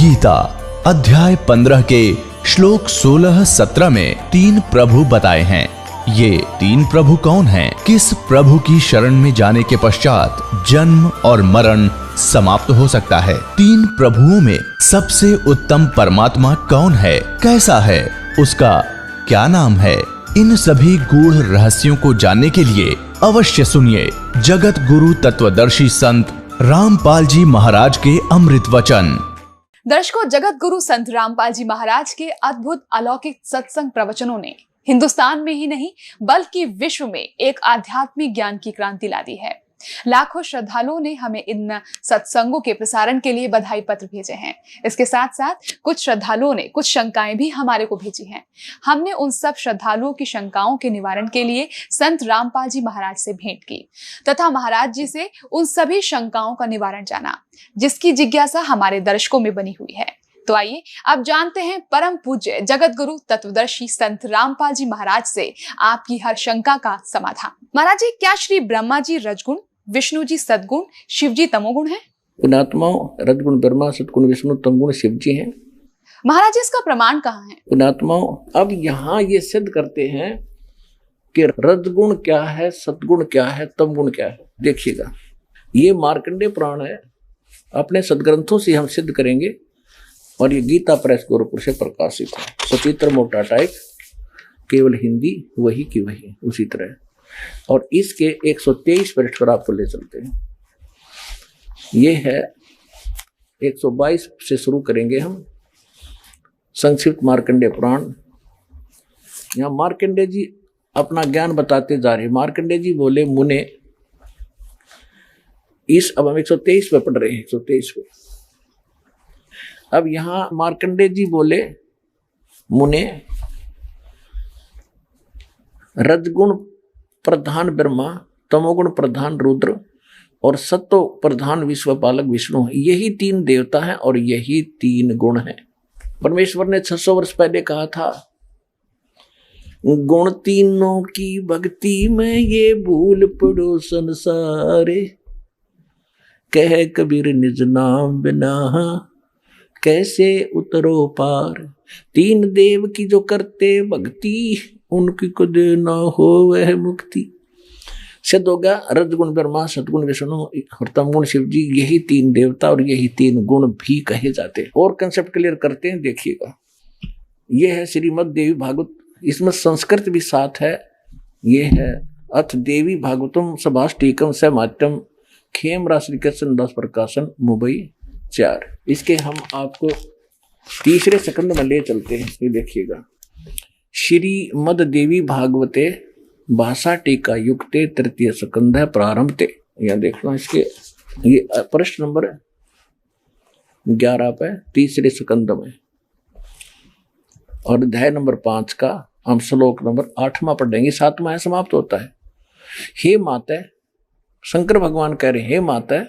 गीता अध्याय 15 के श्लोक 16-17 में 3 प्रभु बताए हैं। ये 3 प्रभु कौन हैं? किस प्रभु की शरण में जाने के पश्चात जन्म और मरण समाप्त हो सकता है? 3 प्रभुओं में सबसे उत्तम परमात्मा कौन है? कैसा है? उसका क्या नाम है? इन सभी गूढ़ रहस्यों को जानने के लिए अवश्य सुनिए जगत गुरु तत्वदर्शी संत रामपाल जी महाराज के अमृत वचन। दर्शकों, जगत गुरु संत रामपाल जी महाराज के अद्भुत अलौकिक सत्संग प्रवचनों ने हिंदुस्तान में ही नहीं बल्कि विश्व में एक आध्यात्मिक ज्ञान की क्रांति ला दी है। लाखों श्रद्धालुओं ने हमें इन सत्संगों के प्रसारण के लिए बधाई पत्र भेजे हैं। इसके साथ साथ कुछ श्रद्धालुओं ने कुछ शंकाएं भी हमारे को भेजी हैं। हमने उन सब श्रद्धालुओं की शंकाओं के निवारण के लिए संत रामपाल जी महाराज से भेंट की तथा महाराज जी से उन सभी शंकाओं का निवारण जाना, जिसकी जिज्ञासा हमारे दर्शकों में बनी हुई है। तो आइए अब जानते हैं परम पूज्य जगत गुरु तत्वदर्शी संत रामपाल जी महाराज से आपकी हर शंका का समाधान। महाराज जी, क्या श्री ब्रह्मा जी रजगुण, विष्णु जी सद्गुण, शिव जी तमोगुण है? पुण्यात्माओं, रजगुण ब्रह्मा, सद्गुण विष्णु, तमगुण शिव जी हैं। महाराज जी, इसका प्रमाण कहाँ है? पुण्यात्माओं, अब यहाँ ये सिद्ध करते हैं कि रजगुण क्या है, सद्गुण क्या है, तमगुण क्या है। देखिएगा, ये मार्कंडेय पुराण है, अपने सदग्रंथों से हम सिद्ध करेंगे और ये गीता प्रेस गोरखपुर से प्रकाशित है। सचित्र मोटा टाइप, केवल हिंदी वही की वही उसी तरह। और इसके 123 पृष्ठ पर आपको ले चलते हैं। ये है 122 से शुरू करेंगे हम संक्षिप्त मार्कंडेय पुराण। यहाँ मार्कंडेय जी अपना ज्ञान बताते जा रहे। मार्कंडेय जी बोले, मुने, अब हम 123 पे पढ़ रहे हैं, 123 पे। अब यहां मार्कंडेय जी बोले, मुने, रजगुण प्रधान ब्रह्मा, तमोगुण प्रधान रुद्र और सत्व प्रधान विश्वपालक विष्णु, यही 3 देवता हैं और यही 3 गुण हैं। परमेश्वर ने 600 वर्ष पहले कहा था, गुण तीनों की भक्ति में ये भूल पड़ो संसारे, कह कबीर निज नाम बिना कैसे उतरो पार। 3 देव की जो करते भक्ति, उनकी को देना हो वह मुक्ति। सिद्ध होगा रजगुण ब्रह्मा, सद्गुण विष्णु और तमगुण शिव जी, यही 3 देवता और यही 3 गुण भी कहे जाते हैं। और कंसेप्ट क्लियर करते हैं, देखिएगा। यह है श्रीमद् देवी भागवत, इसमें संस्कृत भी साथ है। यह है अथ देवी भागवतम सभाष्टीकम समात्यम खेम राशि कृष्ण दास प्रकाशन मुंबई 4। इसके हम आपको तीसरे स्कंद में ले चलते हैं। ये देखिएगा, श्रीमद् देवी भागवते भाषा टीका युक्ते तृतीय स्कंध प्रारंभते। यहाँ देखना, इसके ये पृष्ठ नंबर 11 पे तीसरे स्कंद में और अध्याय नंबर 5 का हम श्लोक नंबर 8वां पढ़ेंगे। 7वां है, समाप्त होता है। हे माता, शंकर भगवान कह रहे, हे माता,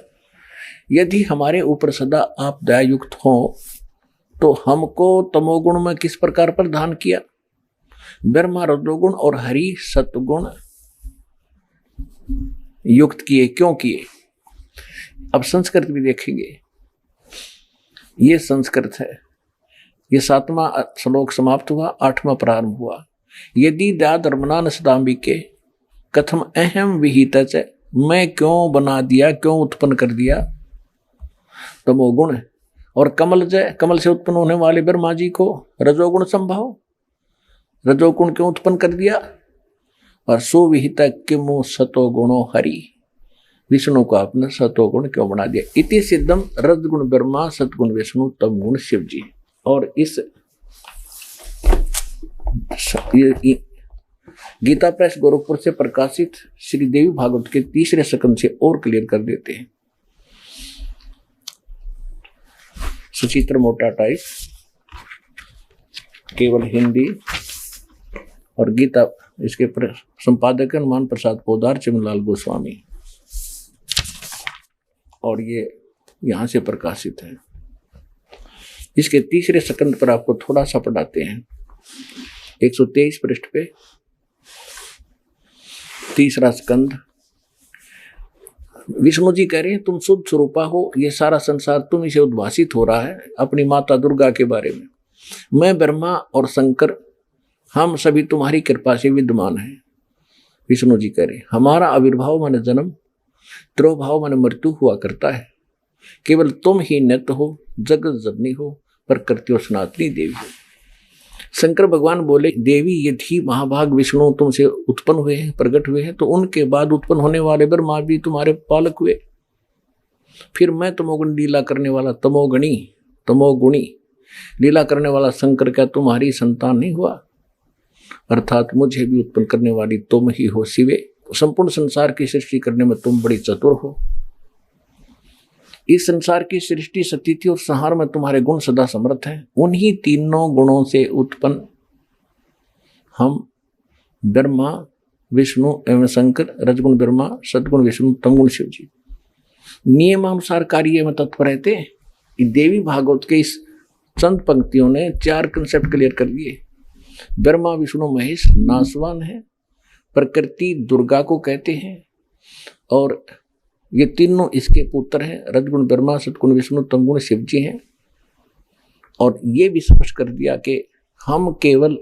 यदि हमारे ऊपर सदा आप दयायुक्त हो तो हमको तमोगुण में किस प्रकार प्रदान किया, ब्रह्मा रजोगुण और हरि सत्वगुण युक्त किए, क्यों किए? अब संस्कृत भी देखेंगे। ये संस्कृत है। ये 7वां श्लोक समाप्त हुआ, 8वां प्रारंभ हुआ। यदि दया धर्मना नदाम्बिके कथम अहम विहित, मैं क्यों बना दिया, क्यों उत्पन्न कर दिया तमोगुण। और कमल जय, कमल से उत्पन्न होने वाले ब्रह्मा जी को रजोगुण संभव, रजोगुण क्यों उत्पन्न कर दिया। और सुविहित किमु सतोगुणो हरि, विष्णु को आपने सतोगुण क्यों बना दिया। इति सिद्धम रजगुण ब्रह्मा, सतगुण विष्णु, तमगुण शिव जी। और इस गीता प्रेस गोरखपुर से प्रकाशित श्री देवी भागवत के तीसरे स्कंद से और क्लियर कर देते हैं। सुचित्र मोटा टाइप, केवल हिंदी और गीता, इसके संपादक हनुमान प्रसाद पोदार, चिमनलाल गोस्वामी, और ये यहां से प्रकाशित है। इसके तीसरे स्कंद पर आपको थोड़ा सा पढ़ाते हैं। 123 पृष्ठ पे तीसरा स्कंद विष्णु जी कह रहे हैं तुम शुद्ध स्वरूपा हो, ये सारा संसार तुम इसे उद्भासित हो रहा है अपनी माता दुर्गा के बारे में। मैं ब्रह्मा और शंकर हम सभी तुम्हारी कृपा से विद्यमान हैं। विष्णु जी कह रहे हमारा आविर्भाव माने जन्म, तिरोभाव माने मृत्यु हुआ करता है। केवल तुम ही नित्य हो, जगत जननी हो, प्रकृति और सनातनी देवी हो। शंकर भगवान बोले देवी यदि महाभाग विष्णु तुमसे उत्पन्न हुए हैं, प्रकट हुए हैं, तो उनके बाद उत्पन्न होने वाले ब्रह्मा भी तुम्हारे पालक हुए। फिर मैं तमोगुण लीला करने वाला तमोगुणी लीला करने वाला शंकर क्या तुम्हारी संतान नहीं हुआ? अर्थात मुझे भी उत्पन्न करने वाली तुम ही हो शिवे। संपूर्ण संसार की सृष्टि करने में तुम बड़ी चतुर हो। इस संसार की सृष्टि, स्थिति और संहार में तुम्हारे गुण सदा समर्थ हैं। उन्हीं तीनों गुणों से उत्पन्न हम ब्रह्मा, विष्णु एवं शंकर, रजगुण ब्रह्मा, सद्गुण विष्णु, तमगुण शिव जी नियमानुसार कार्य में तत्पर रहते हैं। देवी भागवत के इस चंद पंक्तियों ने 4 कंसेप्ट क्लियर कर दिए। ब्रह्मा विष्णु महेश नासवान है, प्रकृति दुर्गा को कहते हैं, और ये तीनों इसके पुत्र हैं। रजगुण ब्रह्मा, सद्गुण विष्णु, तमगुण शिव जी हैं। और ये भी स्पष्ट कर दिया कि हम केवल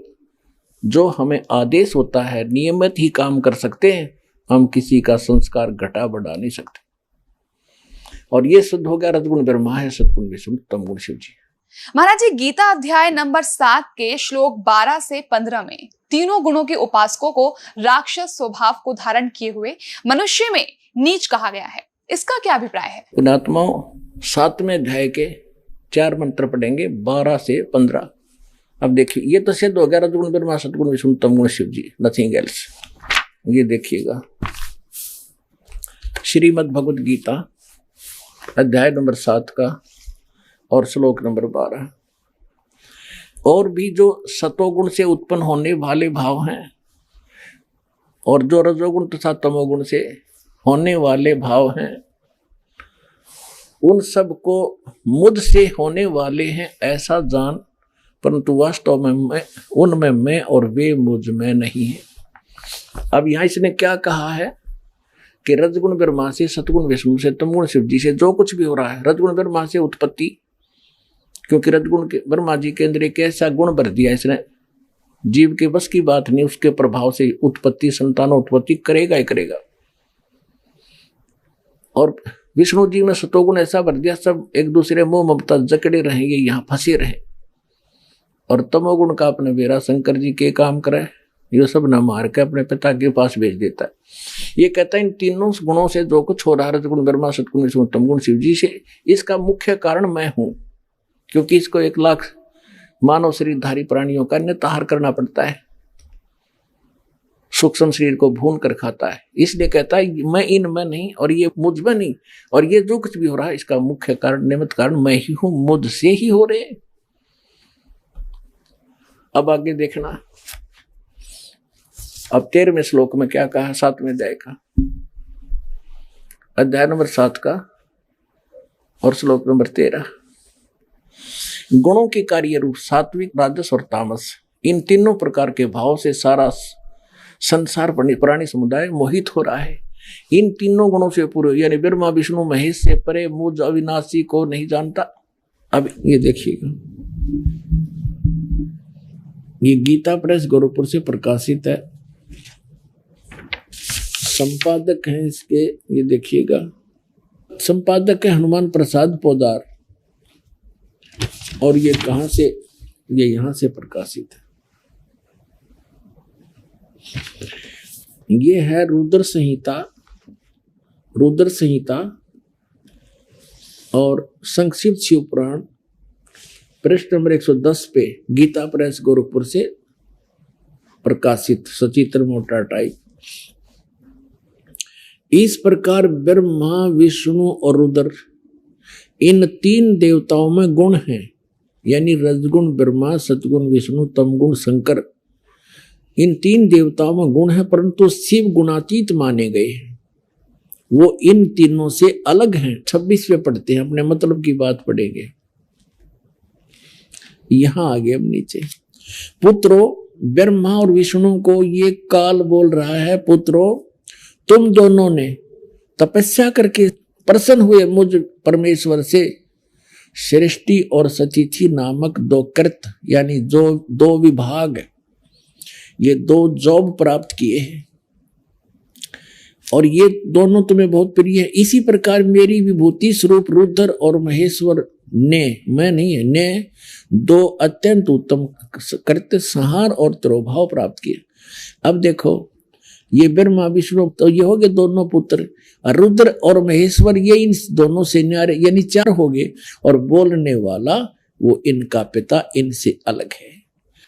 जो हमें आदेश होता है नियमित ही काम कर सकते हैं, हम किसी का संस्कार घटा बढ़ा नहीं सकते। और ये सिद्ध हो गया रजगुण ब्रह्मा है, सद्गुण विष्णु, तमगुण शिव जी। महाराज जी, गीता अध्याय नंबर 7 के श्लोक 12 से 15 में तीनों गुणों के उपासकों को राक्षस स्वभाव को धारण किए हुए मनुष्य में नीच कहा गया है। इसका क्या अभिप्राय है? पुण्यात्माओं, 7वें अध्याय के 4 मंत्र पढ़ेंगे 12 से 15। अब देखिए, ये तो सिद्ध हो गया रजगुण ब्रह्मा, सद्गुण विष्णु, तमगुण शिव जी, नथिंग एल्स। ये देखिएगा श्रीमद् भगवद गीता अध्याय नंबर 7 का और श्लोक नंबर 12। और भी जो सतोगुण से उत्पन्न होने वाले भाव हैं और जो रजोगुण तथा तमोगुण से होने वाले भाव हैं, उन सब को मुझ से होने वाले हैं ऐसा जान, परंतु वास्तव में उनमें मैं और वे मुझ में नहीं है। अब यहां इसने क्या कहा है कि रजगुण ब्रह्मा से, सतगुण विष्णु से, तमगुण शिव जी से जो कुछ भी हो रहा है, रजगुण ब्रह्मा से उत्पत्ति, क्योंकि रजगुण के ब्रह्मा जी के अंदर एक ऐसा गुण भर दिया इसने, जीव के बस की बात नहीं, उसके प्रभाव से उत्पत्ति, संतानोत्पत्ति करेगा ही करेगा। और विष्णु जी ने सतोगुण ऐसा भर दिया, सब एक दूसरे मोह ममता जकड़े रहेंगे, यहाँ फंसे रहे। और तमोगुण का अपने बेरा शंकर जी के काम करे, ये सब न मार के अपने पिता के पास भेज देता है। ये कहता है इन तीनों गुणों से जो कुछ हो रहा है, रजगुण ब्रह्मा, सतगुण विष्णु, तमगुण शिव जी से, इसका मुख्य कारण मैं हूं। क्योंकि इसको 1 लाख मानव शरीरधारी प्राणियों का निताहार करना पड़ता है, सूक्ष्म शरीर को भून कर खाता है, इसलिए कहता है मैं इनमें नहीं और ये मुझ में नहीं, और ये जो कुछ भी हो रहा है इसका मुख्य कारण, निमित्त कारण मैं ही हूं, मुझसे ही हो रहे। अब आगे देखना, अब 13वें श्लोक में क्या कहा, 7वें अध्याय का, अध्याय नंबर 7 का और श्लोक नंबर 13। गुणों के कार्य रूप सात्विक, राजस और तामस, इन तीनों प्रकार के भाव से सारा संसार प्राणी समुदाय मोहित हो रहा है। इन तीनों गुणों से पूरे, यानी ब्रह्मा विष्णु महेश से परे मुझ अविनाशी को नहीं जानता। अब ये देखिएगा, ये गीता प्रेस गोरखपुर से प्रकाशित है, संपादक हैं इसके, ये देखिएगा, संपादक है हनुमान प्रसाद पोदार, और ये कहां से, ये यहां से प्रकाशित है। ये है रुद्र संहिता और संक्षिप्त शिव पुराण, पृष्ठ नंबर 110 पे, गीता प्रेस गोरखपुर से प्रकाशित, सचित्र मोटा टाइप। इस प्रकार ब्रह्मा, विष्णु और रुद्र, इन 3 देवताओं में गुण हैं, यानी रजगुण ब्रह्मा, सतगुण विष्णु, तमगुण शंकर, इन 3 देवताओं में गुण है, परंतु शिव गुणातीत माने गए हैं। वो इन तीनों से अलग हैं। 26वें पढ़ते हैं, अपने मतलब की बात पढ़ेंगे। यहां आगे अब नीचे, पुत्रो, ब्रह्मा और विष्णु को ये काल बोल रहा है, पुत्रो तुम दोनों ने तपस्या करके प्रसन्न हुए मुझ परमेश्वर से सृष्टि और सतिथि नामक दो कृत यानी जो दो विभाग, ये दो जॉब प्राप्त किए हैं और ये दोनों तुम्हें बहुत प्रिय है। इसी प्रकार मेरी विभूति स्वरूप रुद्र और महेश्वर ने, मैं नहीं है, ने दो अत्यंत उत्तम कृत्य संहार और तिरोभाव प्राप्त किए। अब देखो ये ब्रह्मा विष्णु तो ये हो गए दोनों पुत्र, रुद्र और महेश्वर ये इन दोनों से न्यारे यानी चार हो गए, और बोलने वाला वो इनका पिता इनसे अलग है।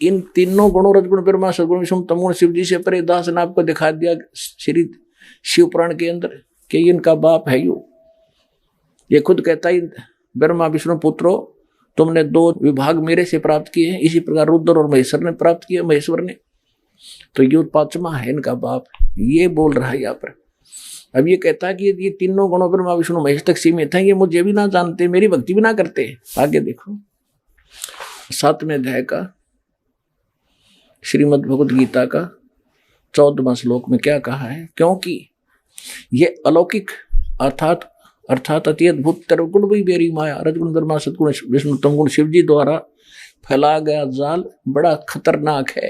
इन तीनों गुणों रजगुण ब्रह्मा सदगुण विष्णु तमगुण शिव जी से परे दास ने आपको दिखा दिया श्री शिव पुराण के अंदर कि इनका बाप है यू। ये खुद कहता है ब्रह्मा विष्णु पुत्रो तुमने दो विभाग मेरे से प्राप्त किए हैं, इसी प्रकार रुद्र और महेश्वर ने प्राप्त किए, महेश्वर ने, तो ये पांचवा है इनका बाप, ये बोल रहा है यहाँ पर। अब ये कहता है कि ये तीनों गुणों ब्रह्मा विष्णु महेश तक सीमित हैं, ये मुझे भी ना जानते, मेरी भक्ति भी ना करते। आगे देखो 7वें अध्याय का श्रीमद् भगवद गीता का 14वां श्लोक में क्या कहा है, क्योंकि ये अलौकिक अर्थात अति अद्भुत गुण भी मेरी माया रजगुण ब्रह्मा सदगुण विष्णु तमगुण शिव जी द्वारा फैलाया गया जाल बड़ा खतरनाक है,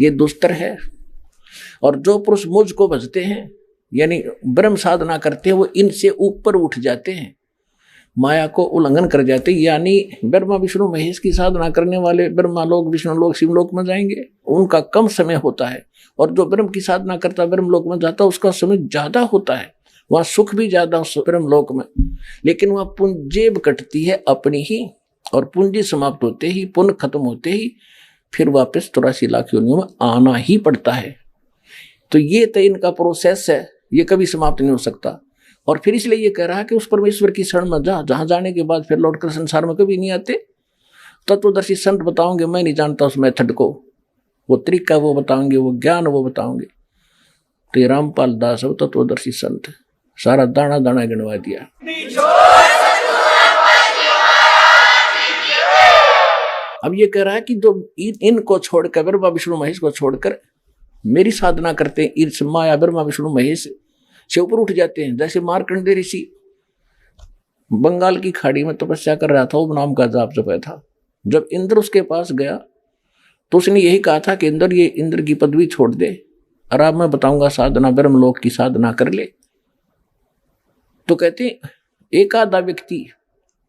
ये दुस्तर है। और जो पुरुष मुझको भजते हैं यानी ब्रह्म साधना करते हैं वो इनसे ऊपर उठ जाते हैं, माया को उल्लंघन कर जाते हैं, यानी ब्रह्मा विष्णु महेश की साधना करने वाले ब्रह्मा लोक विष्णु लोक शिवलोक में जाएंगे, उनका कम समय होता है, और जो ब्रह्म की साधना करता ब्रह्म लोक में जाता उसका समय ज्यादा होता है, वहां सुख भी ज्यादा उस ब्रह्म लोक में, लेकिन वहां पुंजेब कटती है अपनी ही, और पूंजी समाप्त होते ही पुण्य खत्म होते ही फिर वापस 83 लाख योनियों में आना ही पड़ता है। तो ये तो इनका प्रोसेस है, ये कभी समाप्त नहीं हो सकता। और फिर इसलिए ये कह रहा है कि उस परमेश्वर की शरण में जा, जहां जाने के बाद फिर लौटकर संसार में कभी नहीं आते। तत्वदर्शी संत बताओगे, मैं नहीं जानता उस मेथड को, वो तरीका वो बताओगे, वो ज्ञान वो बताओगे। तो ये रामपाल दास है तत्वदर्शी संत, सारा दाना दाना गिनवा दिया। अब ये कह रहा है कि जो इनको छोड़कर ब्रह्मा विष्णु महेश को छोड़कर मेरी साधना करते हैं, इस माया ब्रह्मा विष्णु महेश से ऊपर उठ जाते हैं। जैसे मार्कंडेय ऋषि बंगाल की खाड़ी में तपस्या कर रहा था, वो नाम का जाप जपया था। जब इंद्र उसके पास गया तो उसने यही कहा था कि इंद्र, ये इंद्र की पदवी छोड़ दे और अब मैं बताऊंगा साधना, ब्रह्मलोक की साधना कर ले। तो कहते एक आधा व्यक्ति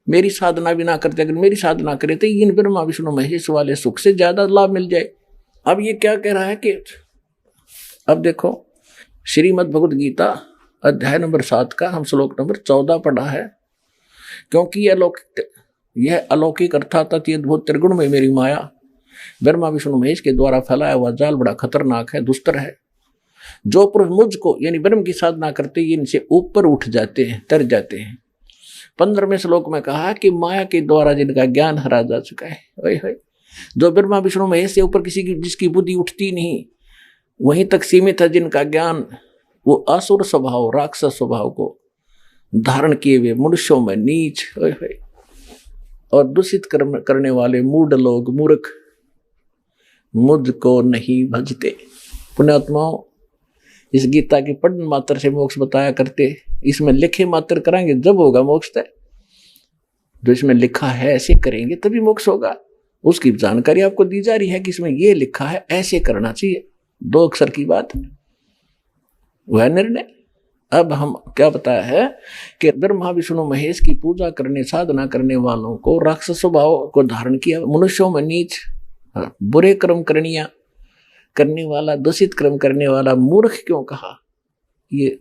मेरी साधना भी ना करते, अगर मेरी साधना करे तो इन ब्रह्मा विष्णु महेश वाले सुख से ज्यादा लाभ मिल जाए। अब ये क्या कह रहा है कि अब देखो श्रीमद् भगवद गीता अध्याय नंबर 7 का हम श्लोक नंबर 14 पढ़ा है, क्योंकि यह अलौकिक अर्थात अति अद्भुत त्रिगुण में मेरी माया ब्रह्मा विष्णु महेश के द्वारा फैलाया हुआ जाल बड़ा खतरनाक है, दुस्तर है। जो पुरुष मुझको यानी ब्रह्म की साधना करते हैं इनसे ऊपर उठ जाते हैं, तर जाते हैं। 15वें श्लोक में कहा कि माया के द्वारा जिनका ज्ञान हरा जा चुका है, ओए जो ब्रह्मा विष्णु महेश से ऊपर किसी की जिसकी बुद्धि उठती नहीं, वहीं तक सीमित है जिनका ज्ञान वो असुर स्वभाव राक्षस स्वभाव को धारण किए हुए मनुष्यों में नीच और दूषित करने वाले मूढ़ लोग मूर्ख मुझको नहीं भजते। पुण्यात्माओं, इस गीता के पढ़ने मात्र से मोक्ष बताया करते, इसमें लिखे मात्र कराएंगे जब होगा मोक्ष तय। जो इसमें लिखा है ऐसे करेंगे तभी मोक्ष होगा, उसकी जानकारी आपको दी जा रही है कि इसमें ये लिखा है ऐसे करना चाहिए, 2 अक्षर की बात है, वह निर्णय। अब हम क्या बताया है कि ब्रह्मा विष्णु महेश की पूजा करने साधना करने वालों को राक्षस स्वभाव को धारण किया, मनुष्यों में नीच बुरे कर्म करने वाला दूषित कर्म करने वाला मूर्ख क्यों कहा, ये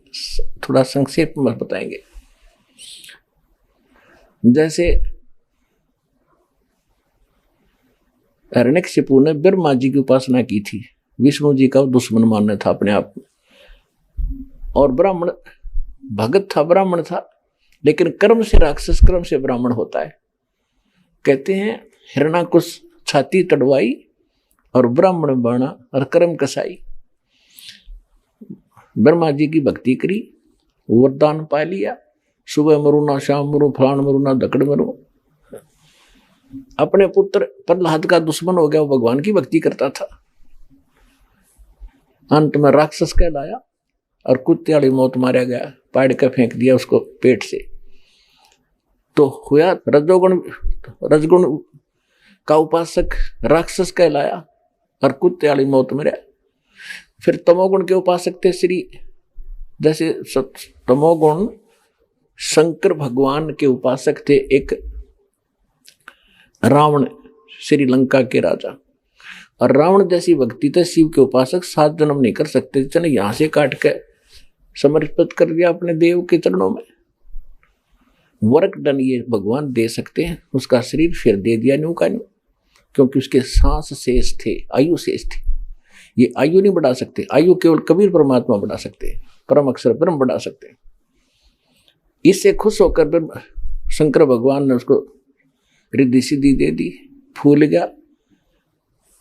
थोड़ा संक्षेप में बताएंगे। जैसे हिरण्यकशिपु ने ब्रह्मा जी की उपासना की थी, विष्णु जी का दुश्मन मानना था अपने आप में, और ब्राह्मण भगत था, ब्राह्मण था, लेकिन कर्म से राक्षस कर्म से ब्राह्मण होता है। कहते हैं हिरण्याकुश छाती तड़वाई और ब्राह्मण बना और कर्म कसाई। ब्रह्मा जी की भक्ति करी, वरदान पा लिया, सुबह मरू ना शाम मरू फलान मरू ना दकड़ मरू। अपने पुत्र प्रहलाद का दुश्मन हो गया, वो भगवान की भक्ति करता था, अंत में राक्षस कहलाया। और कुत्ते वाली मौत मारा गया, पाड़ के फेंक दिया उसको पेट से। तो हुआ रजगुण का उपासक राक्षस कहलाया और कुत्ते वाली मौत मरा। फिर तमोगुण के उपासक थे श्री, जैसे तमोगुण शंकर भगवान के उपासक थे एक रावण, श्रीलंका के राजा। और रावण जैसी भक्ति थे शिव के उपासक 7 जन्म नहीं कर सकते, चने यहां से काट के समर्पित कर दिया अपने देव के चरणों में। वर्क डन ये भगवान दे सकते हैं, उसका शरीर फिर दे दिया न्यू का न्यू, क्योंकि उसके सांस शेष थे, आयु शेष थी। ये आयु नहीं बढ़ा सकते, आयु केवल कबीर परमात्मा बढ़ा सकते हैं, परम अक्षर ब्रह्म बढ़ा सकते हैं। इससे खुश होकर फिर शंकर भगवान ने उसको रिद्धि सिद्धि दे दी, फूल गया,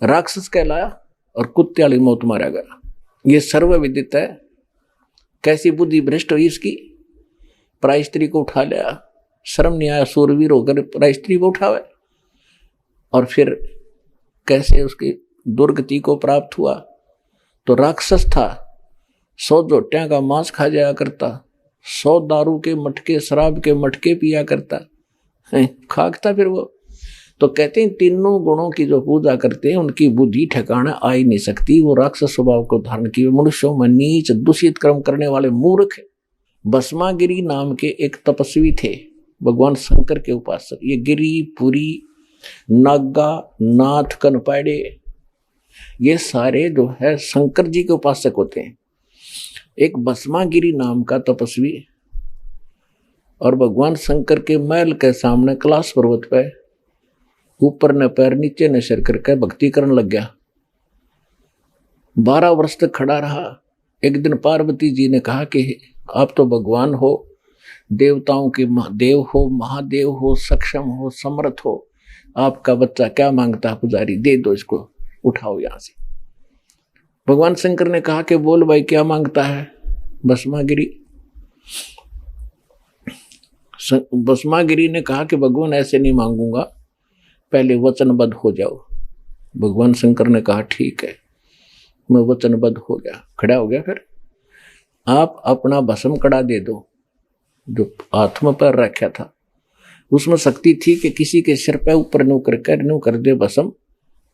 राक्षस कहलाया और कुत्ते वाली मौत मारा गया। ये सर्वविदित है। कैसी बुद्धि भ्रष्ट हुई इसकी, पराई स्त्री को उठा लिया, शर्म नहीं आया सूरवीर होकर पराई स्त्री को उठावे। और फिर कैसे उसकी दुर्गति को प्राप्त हुआ। तो राक्षस था, 100 जोटियां का मांस खा जाया करता, 100 दारू के मटके, शराब के मटके पिया करता, खाकता फिर वो। तो कहते हैं तीनों गुणों की जो पूजा करते हैं उनकी बुद्धि ठिकाना आ ही नहीं सकती, वो राक्षस स्वभाव को धारण किए मनुष्यों में नीच दूषित कर्म करने वाले मूर्ख है। भस्मागिरी नाम के एक तपस्वी थे, भगवान शंकर के उपासक। ये गिरी, पुरी, नागा, नाथ, कनपाड़े, ये सारे जो है शंकर जी के उपासक होते हैं। एक भस्मागिरी नाम का तपस्वी और भगवान शंकर के महल के सामने कैलाश पर्वत पे ऊपर न पैर नीचे न सिर करके भक्ति करने लग गया। 12 वर्ष तक खड़ा रहा। एक दिन पार्वती जी ने कहा कि आप तो भगवान हो, देवताओं के देव हो, महादेव हो, सक्षम हो, समर्थ हो, आपका बच्चा क्या मांगता है पुजारी, दे दो इसको, उठाओ यहां से। भगवान शंकर ने कहा कि बोल भाई क्या मांगता है। भस्मागिरी ने कहा कि भगवान ऐसे नहीं मांगूंगा, पहले वचनबद्ध हो जाओ। भगवान शंकर ने कहा ठीक है, मैं वचनबद्ध हो गया, खड़ा हो गया। फिर आप अपना भस्म कड़ा दे दो, जो हाथ में पैर रखा था उसमें शक्ति थी कि किसी के सिर पे ऊपर न्यू कर दे भस्म,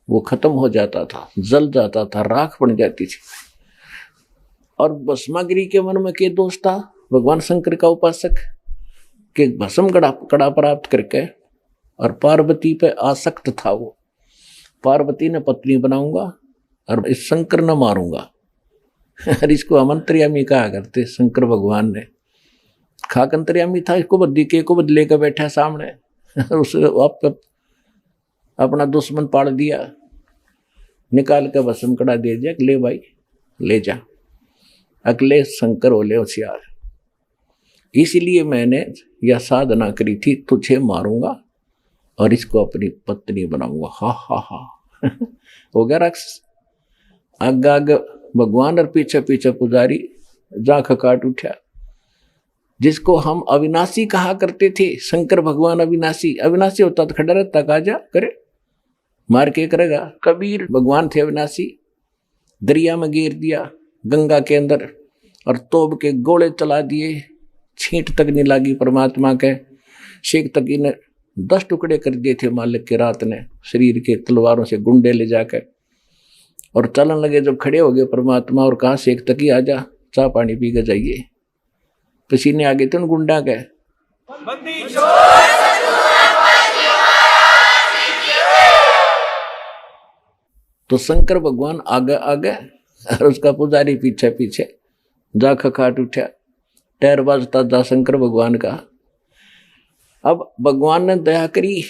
वो खत्म हो जाता था, जल जाता था, राख बन जाती थी। और भस्मागिरी के मन में के दोष था भगवान शंकर का उपासक के भस्म कड़ा प्राप्त करके, और पार्वती पे आसक्त था वो। पार्वती ने पत्नी बनाऊंगा और इस शंकर न मारूंगा। और इसको अमंतर्यामी कहा करते शंकर भगवान ने। खाक अंतर्यामी था, इसको बद्दी के को बदले का बैठा सामने, उसे आप अपना दुश्मन पाड़ दिया, निकाल कर भस्म कड़ा दे दिया, ले भाई ले जा, अगले शंकर हो ले होशियार। इसलिए मैंने यह साधना करी थी, तुझे मारूंगा और इसको अपनी पत्नी बनाऊंगा। हा हा हा हो गया राक्षस। आग आग भगवान और पीछे पीछे पुजारी, जांख काट उठा। जिसको हम अविनाशी कहा करते थे, शंकर भगवान अविनाशी, अविनाशी होता तो खड़ा रहता, कहा जा करे, मार के करेगा। कबीर भगवान थे अविनाशी, दरिया में गिर दिया गंगा के अंदर और तोब के गोले चला दिए, छींट तक नहीं लगी परमात्मा के। शेख तकी ने 10 टुकड़े कर दिए थे मालिक के रात ने, शरीर के तलवारों से गुंडे ले जाकर, और चलन लगे। जब खड़े हो गए परमात्मा और कहा शेख तकी आजा, चाय पानी पी के जाइए। पसीने आ गए थे उन गुंडा के। तो शंकर भगवान आगे आगे और उसका पुजारी पीछे पीछे, जा खखाट उठा, टैर बाजता जा शंकर भगवान का। अब भगवान ने दया करी,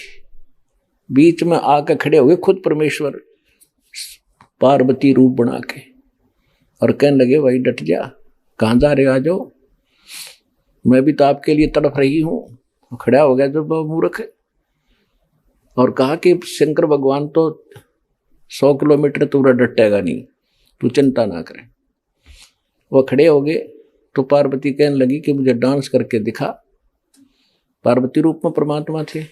बीच में आकर खड़े हो गए खुद परमेश्वर, पार्वती रूप बना के, और कहने लगे भाई डट जा, कहाँ जा रहे हो, आ जाओ, मैं भी तो आपके लिए तड़प रही हूं। खड़ा हो गया जो मूर्ख, और कहा कि शंकर भगवान तो 100 किलोमीटर पूरा डटेगा नहीं, तू चिंता ना करे। वो खड़े हो गए तो पार्वती कहने लगी कि मुझे डांस करके दिखा। पार्वती रूप में परमात्मा थे।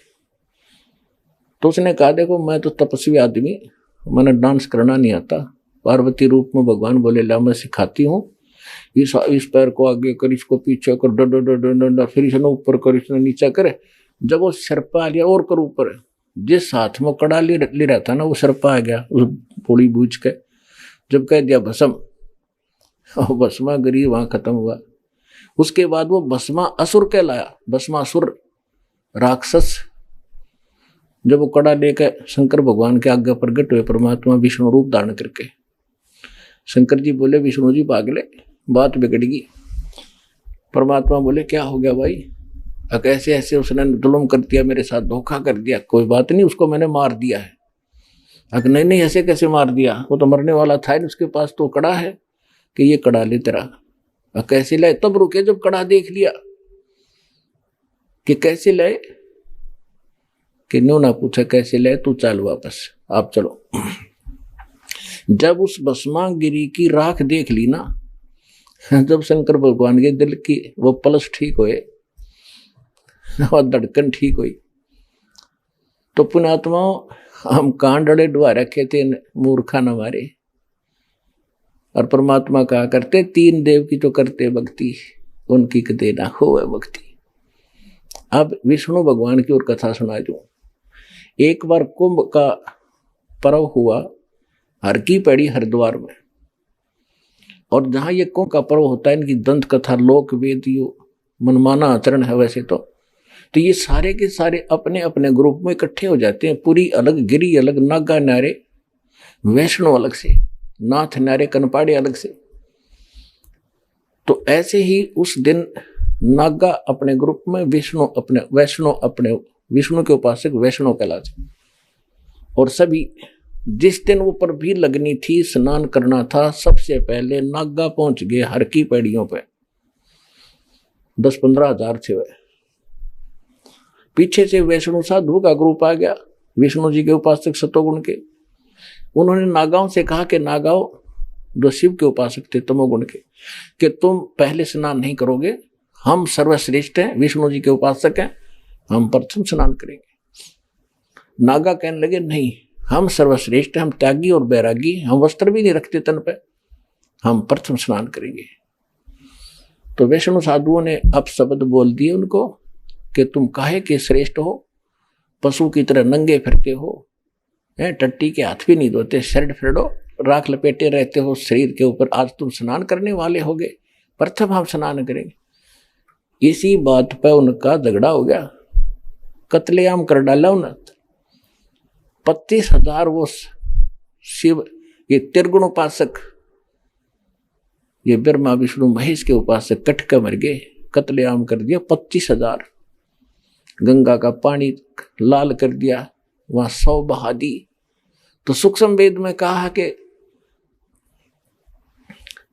तो उसने कहा देखो मैं तो तपस्वी आदमी, मैंने डांस करना नहीं आता। पार्वती रूप में भगवान बोले ला मैं सिखाती हूँ, इस पैर को आगे कर, इसको पीछे कर, डंडा, फिर इसने ऊपर कर, इसने नीचे करे। जब वो सरपा आ गया और कर ऊपर, जिस हाथ में कड़ा ले रहा था ना वो सरपा आ गया उस पोड़ी बूझ के। जब कह दिया भस्म, और भस्मा गिरी, वहां खत्म हुआ। उसके बाद वो भस्मा असुर कहलाया, भस्मासुर राक्षस। जब वो कड़ा लेकर शंकर भगवान के आगे प्रकट हुए, परमात्मा विष्णु रूप धारण करके, शंकर जी बोले विष्णु जी पागले, बात बिगड़ गई। परमात्मा बोले क्या हो गया भाई? कैसे ऐसे उसने जुल्म कर दिया, मेरे साथ धोखा कर दिया। कोई बात नहीं, उसको मैंने मार दिया है। नहीं नहीं, ऐसे कैसे मार दिया? वो तो मरने वाला था, उसके पास तो कड़ा है कि ये कड़ा ले तेरा। कैसे लाए? तब रुके जब कड़ा देख लिया कि कैसे लाए, कि नो ना पूछा कैसे लाए, तू चल वापस, आप चलो। जब उस भस्मागिरी की राख देख ली ना, जब शंकर भगवान के दिल की वो पल्स ठीक हुए और धड़कन ठीक हुई, तो पुण्यात्मा हम कान डले डुआ रखे थे मूर्खा न मारे। और परमात्मा कहा करते, तीन देव की तो करते भक्ति, उनकी कदे ना हो भक्ति। अब विष्णु भगवान की और कथा सुना दूं। एक बार कुंभ का पर्व हुआ हर की पैड़ी हरिद्वार में, और जहां ये कुंभ का पर्व होता है, इनकी दंत कथा, लोक वेद, मनमाना आचरण है वैसे तो ये सारे के सारे अपने अपने ग्रुप में इकट्ठे हो जाते हैं। पुरी अलग, गिरी अलग, नागा न्यारे, वैष्णो अलग से, नाथ न्यारे, कनपाड़े अलग से। तो ऐसे ही उस दिन नागा अपने ग्रुप में, विष्णु अपने, वैष्णो अपने, विष्णु के उपासक वैष्णो कहलाते। और सभी जिस दिन ऊपर भी लगनी थी, स्नान करना था, सबसे पहले नागा पहुंच गए हर की पैड़ियों पे। 10-15 हजार थे वह। पीछे से वैष्णो साधु का ग्रुप आ गया, विष्णु जी के उपासक सतोगुण के। उन्होंने नागाओं से कहा कि नागाओं, जो शिव के उपासक थे तमोगुण के, कि तुम पहले स्नान नहीं करोगे, हम सर्वश्रेष्ठ हैं, विष्णु जी के उपासक हैं, हम प्रथम स्नान करेंगे। नागा कहने लगे नहीं, हम सर्वश्रेष्ठ हैं, हम त्यागी और बैरागी, हम वस्त्र भी नहीं रखते तन पे, हम प्रथम स्नान करेंगे। तो वैष्णो साधुओं ने अब शब्द बोल दिए उनको कि तुम काहे के श्रेष्ठ हो, पशु की तरह नंगे फिरते हो, टट्टी के हाथ भी नहीं धोते, शर्ट फेड़ो, राख लपेटे रहते हो शरीर के ऊपर, आज तुम स्नान करने वाले होगे, प्रथम हम स्नान करेंगे। इसी बात पर उनका झगड़ा हो गया, कत्लेआम कर डाला उन्हें। 25,000 वो शिव, ये त्रिगुण उपासक, ये ब्रह्मा विष्णु महेश के उपासक कट कर मर गए, कत्लेआम कर दिया 25,000। गंगा का पानी लाल कर दिया, वहां 100 बहा दी। तो सूक्ष्म वेद में कहा कि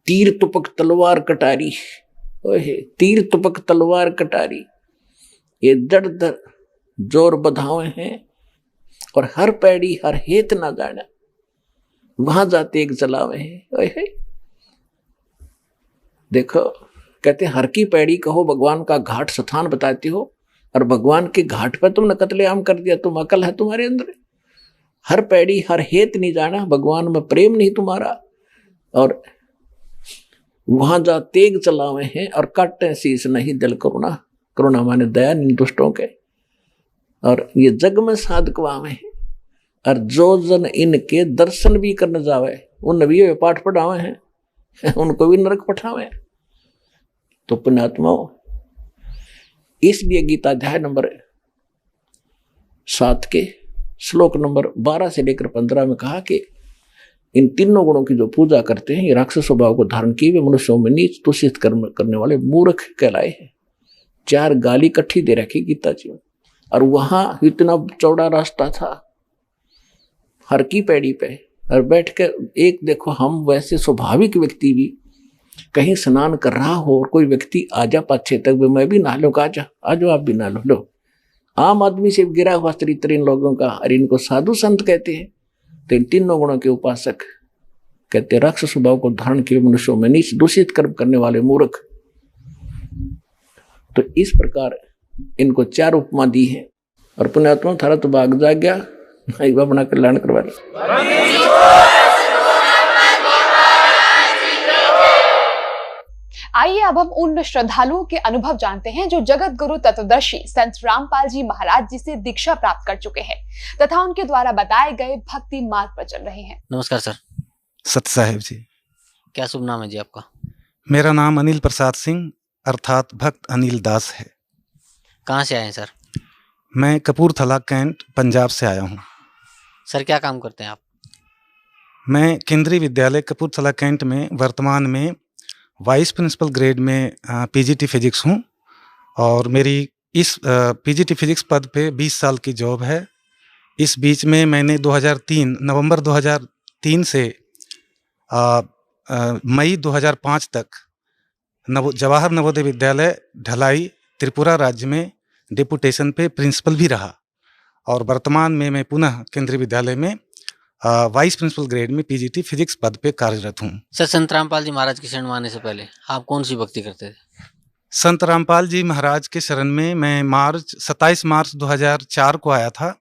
तीर तुपक तलवार कटारी, तीर तुपक तलवार कटारी, ये दर दर जोर बधावे हैं, और हर पैड़ी हर हेत ना जाना, वहां जाते एक जलावे हैं। देखो, कहते हर की पैड़ी कहो, भगवान का घाट स्थान बताते हो, और भगवान के घाट पर तुमने कत्लेआम कर दिया। तुम अकल है तुम्हारे अंदर? हर पैड़ी हर हेत नहीं जाना, भगवान में प्रेम नहीं तुम्हारा, और वहां जा तेग चलावे हैं और काटे शीश नहीं दिल करुणा। करुणा माने दया दुष्टों के, और ये जग में साधकवावे हैं। और जो जन इनके दर्शन भी करने जावे, उन नबी वे पाठ पढ़ावे हैं, उनको भी नरक पठावे। तो पुण्यात्माओं, इसलिए गीता अध्याय नंबर 7 के श्लोक नंबर 12 से लेकर 15 में कहा कि इन तीनों गुणों की जो पूजा करते हैं, ये राक्षस स्वभाव को धारण किए वे मनुष्यों में नीच दूषित कर्म करने वाले मूर्ख कहलाए हैं। 4 गाली इकट्ठी दे रखी गीता जी में। और वहां इतना चौड़ा रास्ता था हर की पैड़ी पे, और बैठ के एक देखो, हम वैसे स्वाभाविक व्यक्ति भी कहीं स्नान कर रहा हो और कोई व्यक्ति आजा पाछे तक, मैं भी नहा लो, कहा आज आप भी नहा लो। आम आदमी से गिरा हुआ चरित्र इन लोगों का, और इनको साधु संत कहते हैं। तो इन तीनों गुणों के उपासक कहते राक्षस स्वभाव को धारण किए मनुष्यों में नीच दूषित कर्म करने वाले मूर्ख। तो इस प्रकार इनको 4 उपमा दी है। और पुण्यात्मा थारा तो भाग जाग गया, अपना कल्याण करवा आइए अब हम उन श्रद्धालुओं के अनुभव जानते हैं जो जगत गुरु तत्वदर्शी संत रामपाल जी महाराज जी से दीक्षा प्राप्त कर चुके हैं तथा उनके द्वारा बताए गए भक्ति मार्ग पर चल रहे हैं। नमस्कार सर। सत्य साहेब जी। क्या शुभ नाम है जी आपका? मेरा नाम अनिल प्रसाद सिंह अर्थात भक्त अनिल दास है। कहाँ से आए हैं सर? मैं कपूरथला कैंट पंजाब से आया हूँ। सर क्या काम करते हैं आप? मैं केंद्रीय विद्यालय कपूरथला कैंट में वर्तमान में वाइस प्रिंसिपल ग्रेड में पीजीटी फिजिक्स हूँ और मेरी इस पीजीटी फिजिक्स पद पे 20 साल की जॉब है। इस बीच में मैंने नवंबर 2003 से मई 2005 तक जवाहर नवोदय विद्यालय ढलाई त्रिपुरा राज्य में डेपुटेशन पे प्रिंसिपल भी रहा और वर्तमान में मैं पुनः केंद्रीय विद्यालय में वाइस प्रिंसिपल ग्रेड में पीजीटी फिजिक्स पद पे कार्यरत हूँ। सर संत रामपाल जी महाराज की शरण में आने से पहले आप कौन सी भक्ति करते थे? संत रामपाल जी महाराज के शरण में मैं 27 मार्च 2004 को आया था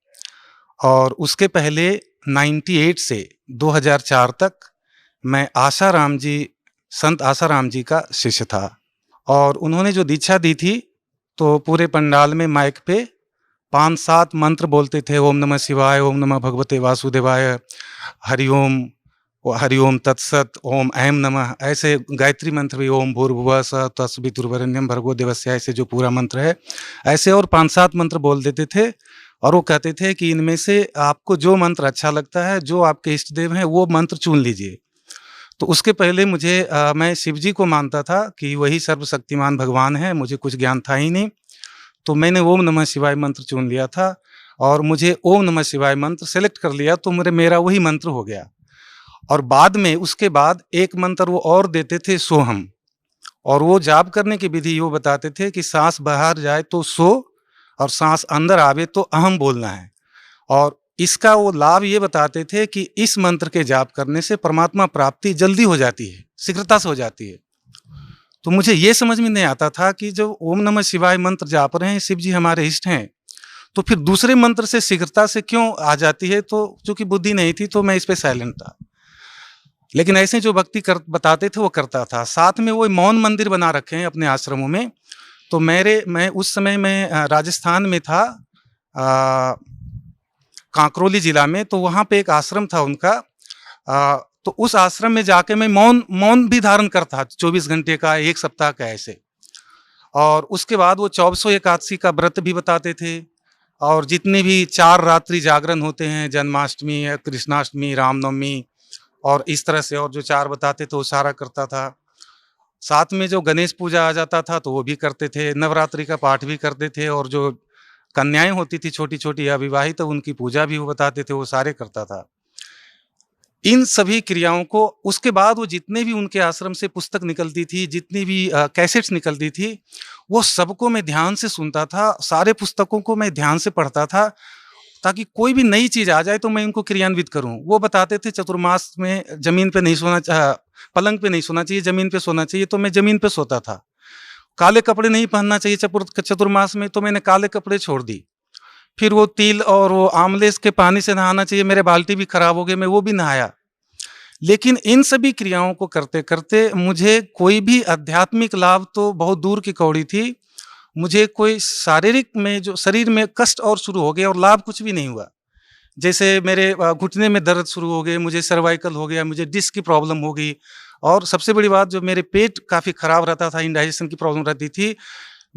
और उसके पहले 98 से 2004 तक मैं संत आसाराम जी का शिष्य था और उन्होंने जो दीक्षा दी थी तो पूरे पंडाल में माइक पे 5-7 मंत्र बोलते थे। ओम नमः शिवाय, ओम नमः भगवते वासुदेवाय, हरिओम तत्सत, ओम ऐं नमः, ऐसे गायत्री मंत्र भी, ओम भूर्भुवः स्वः तत्सवितुर्वरेण्यं भर्गो देवस्य, ऐसे जो पूरा मंत्र है ऐसे और 5-7 मंत्र बोल देते थे और वो कहते थे कि इनमें से आपको जो मंत्र अच्छा लगता है, जो आपके इष्ट देव हैं वो मंत्र चुन लीजिए। तो उसके पहले मैं शिव जी को मानता था कि वही सर्वशक्तिमान भगवान है, मुझे कुछ ज्ञान था ही नहीं। तो मैंने ओम नमः शिवाय मंत्र चुन लिया था और मुझे ओम नमः शिवाय मंत्र सेलेक्ट कर लिया तो मेरा वही मंत्र हो गया। और बाद में उसके बाद एक मंत्र वो और देते थे, सोहम, और वो जाप करने की विधि वो बताते थे कि सांस बाहर जाए तो सो और सांस अंदर आवे तो अहम बोलना है। और इसका वो लाभ ये बताते थे कि इस मंत्र के जाप करने से परमात्मा प्राप्ति जल्दी हो जाती है, शीघ्रता से हो जाती है। तो मुझे ये समझ में नहीं आता था कि जो ओम नमः शिवाय मंत्र जाप रहे हैं, शिव जी हमारे इष्ट हैं, तो फिर दूसरे मंत्र से शीघ्रता से क्यों आ जाती है। तो चूंकि बुद्धि नहीं थी तो मैं इस पे साइलेंट था, लेकिन ऐसे जो भक्ति बताते थे वो करता था। साथ में वो मौन मंदिर बना रखे हैं अपने आश्रमों में। तो मैं उस समय में राजस्थान में था, कांकरोली जिला में, तो वहाँ पे एक आश्रम था उनका। तो उस आश्रम में जाके मैं मौन भी धारण करता, 24 घंटे का, 1 सप्ताह का ऐसे। और उसके बाद वो 24 एकादशी का व्रत भी बताते थे और जितने भी 4 रात्रि जागरण होते हैं, जन्माष्टमी, कृष्णाष्टमी, रामनवमी और इस तरह से और जो 4 बताते थे वो सारा करता था। साथ में जो गणेश पूजा आ जाता था तो वो भी करते थे, नवरात्रि का पाठ भी करते थे और जो कन्याएं होती थी छोटी छोटी अविवाहित, तो उनकी पूजा भी वो बताते थे, वो सारे करता था। इन सभी क्रियाओं को उसके बाद वो जितने भी उनके आश्रम से पुस्तक निकलती थी, जितनी भी कैसेट्स निकलती थी, वो सबको मैं ध्यान से सुनता था, सारे पुस्तकों को मैं ध्यान से पढ़ता था ताकि कोई भी नई चीज आ जाए तो मैं इनको क्रियान्वित करूं। वो बताते थे चतुर्मास में जमीन पे नहीं सोना, पलंग पे नहीं सोना चाहिए, जमीन पे सोना चाहिए, तो मैं जमीन पे सोता था। काले कपड़े नहीं पहनना चाहिए चतुर्मास में, तो मैंने काले कपड़े छोड़ दी। फिर वो तिल और वो आंवले के पानी से नहाना चाहिए, मेरे बाल्टी भी खराब हो गए, मैं वो भी नहाया। लेकिन इन सभी क्रियाओं को करते करते मुझे कोई भी आध्यात्मिक लाभ तो बहुत दूर की कौड़ी थी। मुझे कोई शारीरिक में जो शरीर में कष्ट और शुरू हो गया और लाभ कुछ भी नहीं हुआ। जैसे मेरे घुटने में दर्द शुरू हो गए, मुझे सर्वाइकल हो गया, मुझे डिस्क की प्रॉब्लम हो गई और सबसे बड़ी बात जो मेरे पेट काफ़ी खराब रहता था, इंडाइजेशन की प्रॉब्लम रहती थी।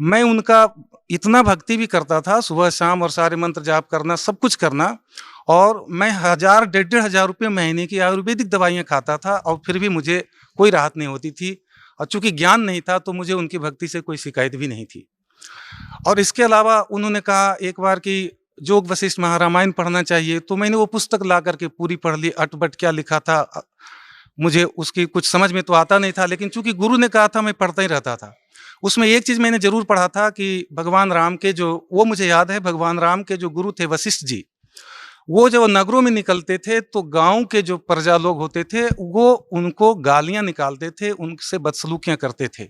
मैं उनका इतना भक्ति भी करता था, सुबह शाम, और सारे मंत्र जाप करना, सब कुछ करना, और मैं 1,000-1,500 रुपये महीने की आयुर्वेदिक दवाइयाँ खाता था और फिर भी मुझे कोई राहत नहीं होती थी। और चूंकि ज्ञान नहीं था तो मुझे उनकी भक्ति से कोई शिकायत भी नहीं थी। और इसके अलावा उन्होंने कहा एक बार कि जोग वशिष्ठ महारामायण पढ़ना चाहिए, तो मैंने वो पुस्तक ला करके पूरी पढ़ ली। अटबट क्या लिखा था मुझे उसकी कुछ समझ में तो आता नहीं था, लेकिन चूंकि गुरु ने कहा था मैं पढ़ता ही रहता था। उसमें एक चीज मैंने जरूर पढ़ा था कि भगवान राम के वो मुझे याद है, भगवान राम के जो गुरु थे वशिष्ठ जी, वो जब नगरों में निकलते थे तो गांव के जो प्रजा लोग होते थे वो उनको गालियां निकालते थे, उनसे बदसलूकियां करते थे।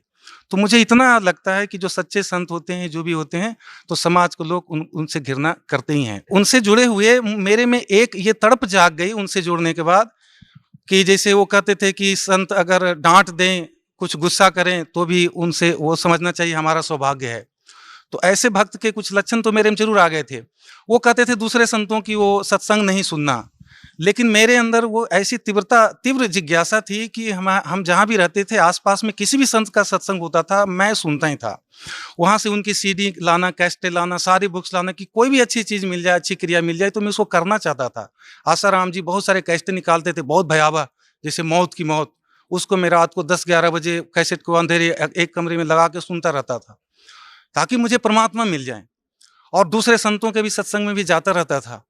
तो मुझे इतना लगता है कि जो सच्चे संत होते हैं, जो भी होते हैं, तो समाज को लोग उनसे घृणा करते ही हैं। उनसे जुड़े हुए मेरे में एक ये तड़प जाग गई उनसे जुड़ने के बाद, कि जैसे वो कहते थे कि संत अगर डांट दें, कुछ गुस्सा करें तो भी उनसे वो समझना चाहिए हमारा सौभाग्य है। तो ऐसे भक्त के कुछ लक्षण तो मेरे में जरूर आ गए थे। वो कहते थे दूसरे संतों की वो सत्संग नहीं सुनना, लेकिन मेरे अंदर वो ऐसी तीव्र जिज्ञासा थी कि हम जहाँ भी रहते थे आसपास में किसी भी संत का सत्संग होता था मैं सुनता ही था। वहाँ से उनकी सीडी लाना, कैसेटें लाना, सारी बुक्स लाना कि कोई भी अच्छी चीज़ मिल जाए, अच्छी क्रिया मिल जाए तो मैं उसको करना चाहता था। आसाराम जी बहुत सारे कैसेटें निकालते थे, बहुत भयावह, जैसे मौत की मौत, उसको मैं रात को 10-11 बजे कैसेट को अंधेरे एक कमरे में लगा के सुनता रहता था ताकि मुझे परमात्मा मिल जाए। और दूसरे संतों के भी सत्संग में भी जाता रहता था।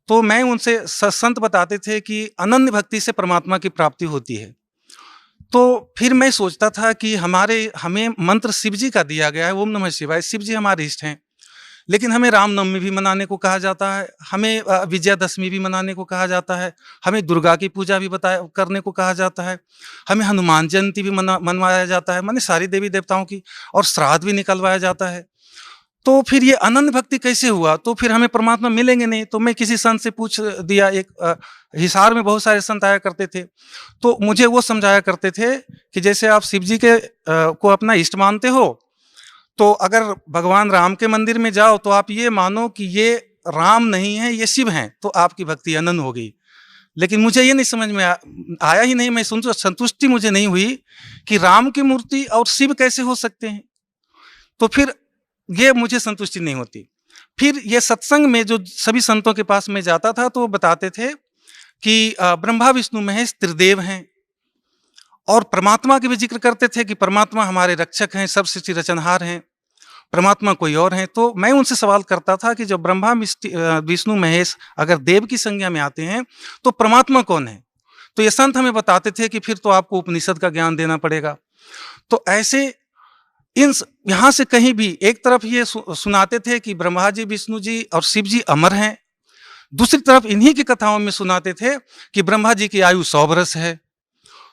तो मैं उनसे संत बताते थे कि अनन्य भक्ति से परमात्मा की प्राप्ति होती है। तो फिर मैं सोचता था कि हमें मंत्र शिव जी का दिया गया है, ओम नमः शिवाय, शिव जी हमारे इष्ट हैं, लेकिन हमें रामनवमी भी मनाने को कहा जाता है, हमें विजयादशमी भी मनाने को कहा जाता है, हमें दुर्गा की पूजा भी करने को कहा जाता है, हमें हनुमान जयंती भी मनवाया जाता है, माने सारी देवी देवताओं की, और श्राद्ध भी निकलवाया जाता है। तो फिर ये अनन्य भक्ति कैसे हुआ? तो फिर हमें परमात्मा मिलेंगे नहीं। तो मैं किसी संत से पूछ दिया, एक हिसार में बहुत सारे संत आया करते थे, तो मुझे वो समझाया करते थे कि जैसे आप शिव जी के को अपना इष्ट मानते हो, तो अगर भगवान राम के मंदिर में जाओ तो आप ये मानो कि ये राम नहीं है, ये शिव हैं, तो आपकी भक्ति अनन्य हो गई। लेकिन मुझे ये नहीं समझ में आया ही नहीं, मैं संतुष्टि मुझे नहीं हुई कि राम की मूर्ति और शिव कैसे हो सकते हैं। तो फिर ये मुझे संतुष्टि नहीं होती। फिर ये सत्संग में जो सभी संतों के पास मैं जाता था तो वो बताते थे कि ब्रह्मा विष्णु महेश त्रिदेव हैं, और परमात्मा के भी जिक्र करते थे कि परमात्मा हमारे रक्षक हैं, सब सृष्टि रचनहार हैं, परमात्मा कोई और हैं। तो मैं उनसे सवाल करता था कि जब ब्रह्मा विष्णु महेश अगर देव की संज्ञा में आते हैं तो परमात्मा कौन है? तो ये संत हमें बताते थे कि फिर तो आपको उपनिषद का ज्ञान देना पड़ेगा। तो ऐसे यहाँ से कहीं भी एक तरफ ये सुनाते थे कि ब्रह्मा जी, विष्णु जी और शिव जी अमर हैं, दूसरी तरफ इन्हीं की कथाओं में सुनाते थे कि ब्रह्मा जी की आयु 100 वर्ष है।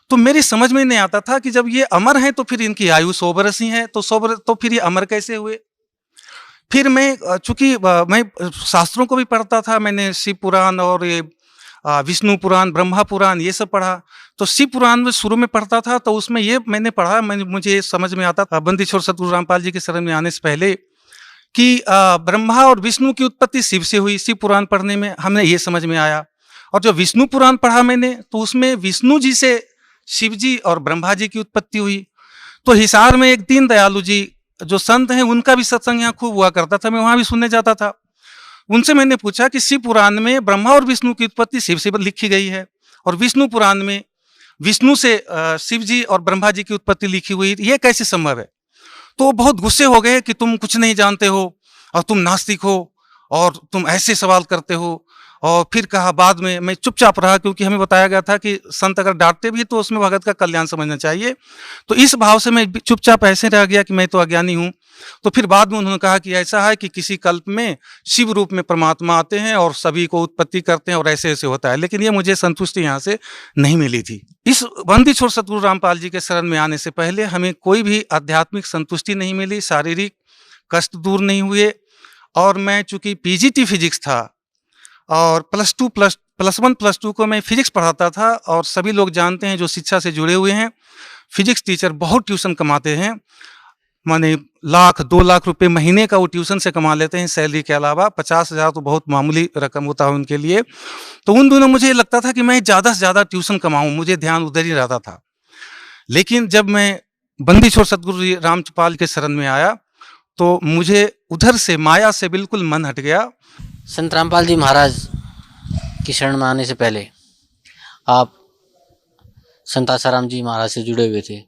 तो मेरी समझ में नहीं आता था कि जब ये अमर हैं तो फिर इनकी आयु 100 वर्ष ही है, तो 100 वर्ष तो फिर ये अमर कैसे हुए? फिर मैं चूंकि मैं शास्त्रों को भी पढ़ता था, मैंने शिव पुराण और ये विष्णु पुराण, ब्रह्मा पुराण ये सब पढ़ा। तो शिव पुराण में शुरू में पढ़ता था तो उसमें ये मैंने पढ़ा, मुझे समझ में आता था बंदी छोड़ सतगुरु रामपाल जी के शरण में आने से पहले कि ब्रह्मा और विष्णु की उत्पत्ति शिव से हुई। शिव पुराण पढ़ने में हमें ये समझ में आया। और जो विष्णु पुराण पढ़ा मैंने तो उसमें विष्णु जी से शिव जी और ब्रह्मा जी की उत्पत्ति हुई। तो हिसार में एक दीन दयालु जी जो संत हैं उनका भी सत्संग यहाँ खूब हुआ करता था, मैं वहाँ भी सुनने जाता था। उनसे मैंने पूछा कि शिव पुराण में ब्रह्मा और विष्णु की उत्पत्ति शिव से लिखी गई है और विष्णु पुराण में विष्णु से शिव जी और ब्रह्मा जी की उत्पत्ति लिखी हुई, ये कैसे संभव है? तो बहुत गुस्से हो गए कि तुम कुछ नहीं जानते हो और तुम नास्तिक हो और तुम ऐसे सवाल करते हो। और फिर कहा, बाद में मैं चुपचाप रहा क्योंकि हमें बताया गया था कि संत अगर डांटते भी तो उसमें भगत का कल्याण समझना चाहिए। तो इस भाव से मैं चुपचाप ऐसे रह गया कि मैं तो अज्ञानी हूँ। तो फिर बाद में उन्होंने कहा कि ऐसा है कि किसी कल्प में शिव रूप में परमात्मा आते हैं और सभी को उत्पत्ति करते हैं और ऐसे ऐसे होता है। लेकिन ये मुझे संतुष्टि यहाँ से नहीं मिली थी। इस बंदी छोड़ सतगुरु रामपाल जी के शरण में आने से पहले हमें कोई भी आध्यात्मिक संतुष्टि नहीं मिली, शारीरिक कष्ट दूर नहीं हुए। और मैं चूंकि पीजीटी फिजिक्स था और प्लस 1 प्लस 2 को मैं फिजिक्स पढ़ाता था, और सभी लोग जानते हैं जो शिक्षा से जुड़े हुए हैं, फिजिक्स टीचर बहुत ट्यूशन कमाते हैं, माने 1-2 लाख रुपए महीने का वो ट्यूशन से कमा लेते हैं सैलरी के अलावा। 50,000 तो बहुत मामूली रकम होता है उनके लिए। तो उन दिनों मुझे लगता था कि मैं ज़्यादा से ज़्यादा ट्यूशन कमाऊँ, मुझे ध्यान उधर ही रहता था। लेकिन जब मैं बंदी छोड़ सतगुरु रामपाल के शरण में आया तो मुझे उधर से माया से बिल्कुल मन हट गया। संत रामपाल जी महाराज की शरण में आने से पहले आप संत आसाराम जी महाराज से जुड़े हुए थे,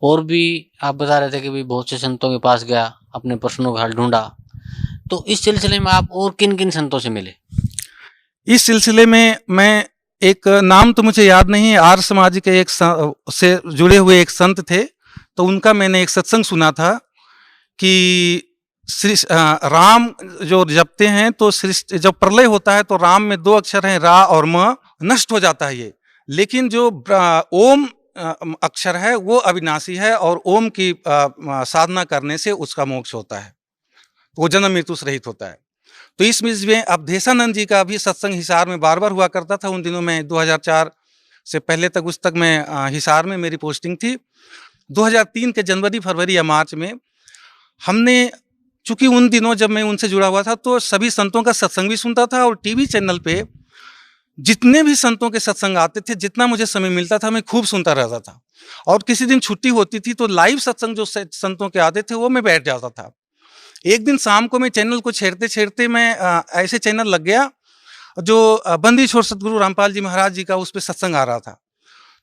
और भी आप बता रहे थे कि भाई बहुत से संतों के पास गया, अपने प्रश्नों का हल ढूंढा। तो इस सिलसिले में आप और किन किन संतों से मिले? इस सिलसिले में मैं एक नाम तो मुझे याद नहीं है, आर्य समाज के एक से जुड़े हुए एक संत थे, तो उनका मैंने एक सत्संग सुना था कि श्री राम जो जपते हैं तो जब प्रलय होता है तो राम में 2 अक्षर हैं, रा और म, नष्ट हो जाता है ये। लेकिन जो ओम अक्षर है वो अविनाशी है और ओम की साधना करने से उसका मोक्ष होता है, वो जन्म मृत्यु से रहित होता है। तो इस बीच में अवधेशानंद जी का भी सत्संग हिसार में बार बार हुआ करता था। उन दिनों में 2004 से पहले तक उस तक मैं हिसार में मेरी पोस्टिंग थी। 2003 के जनवरी, फरवरी या मार्च में हमने, चूंकि उन दिनों जब मैं उनसे जुड़ा हुआ था तो सभी संतों का सत्संग भी सुनता था और टीवी चैनल पे जितने भी संतों के सत्संग आते थे, जितना मुझे समय मिलता था मैं खूब सुनता रहता था। और किसी दिन छुट्टी होती थी तो लाइव सत्संग जो संतों के आते थे वो मैं बैठ जाता था। एक दिन शाम को मैं चैनल को छेड़ते छेड़ते मैं ऐसे चैनल लग गया जो बंदी छोड़ सतगुरु रामपाल जी महाराज जी का उस पर सत्संग आ रहा था।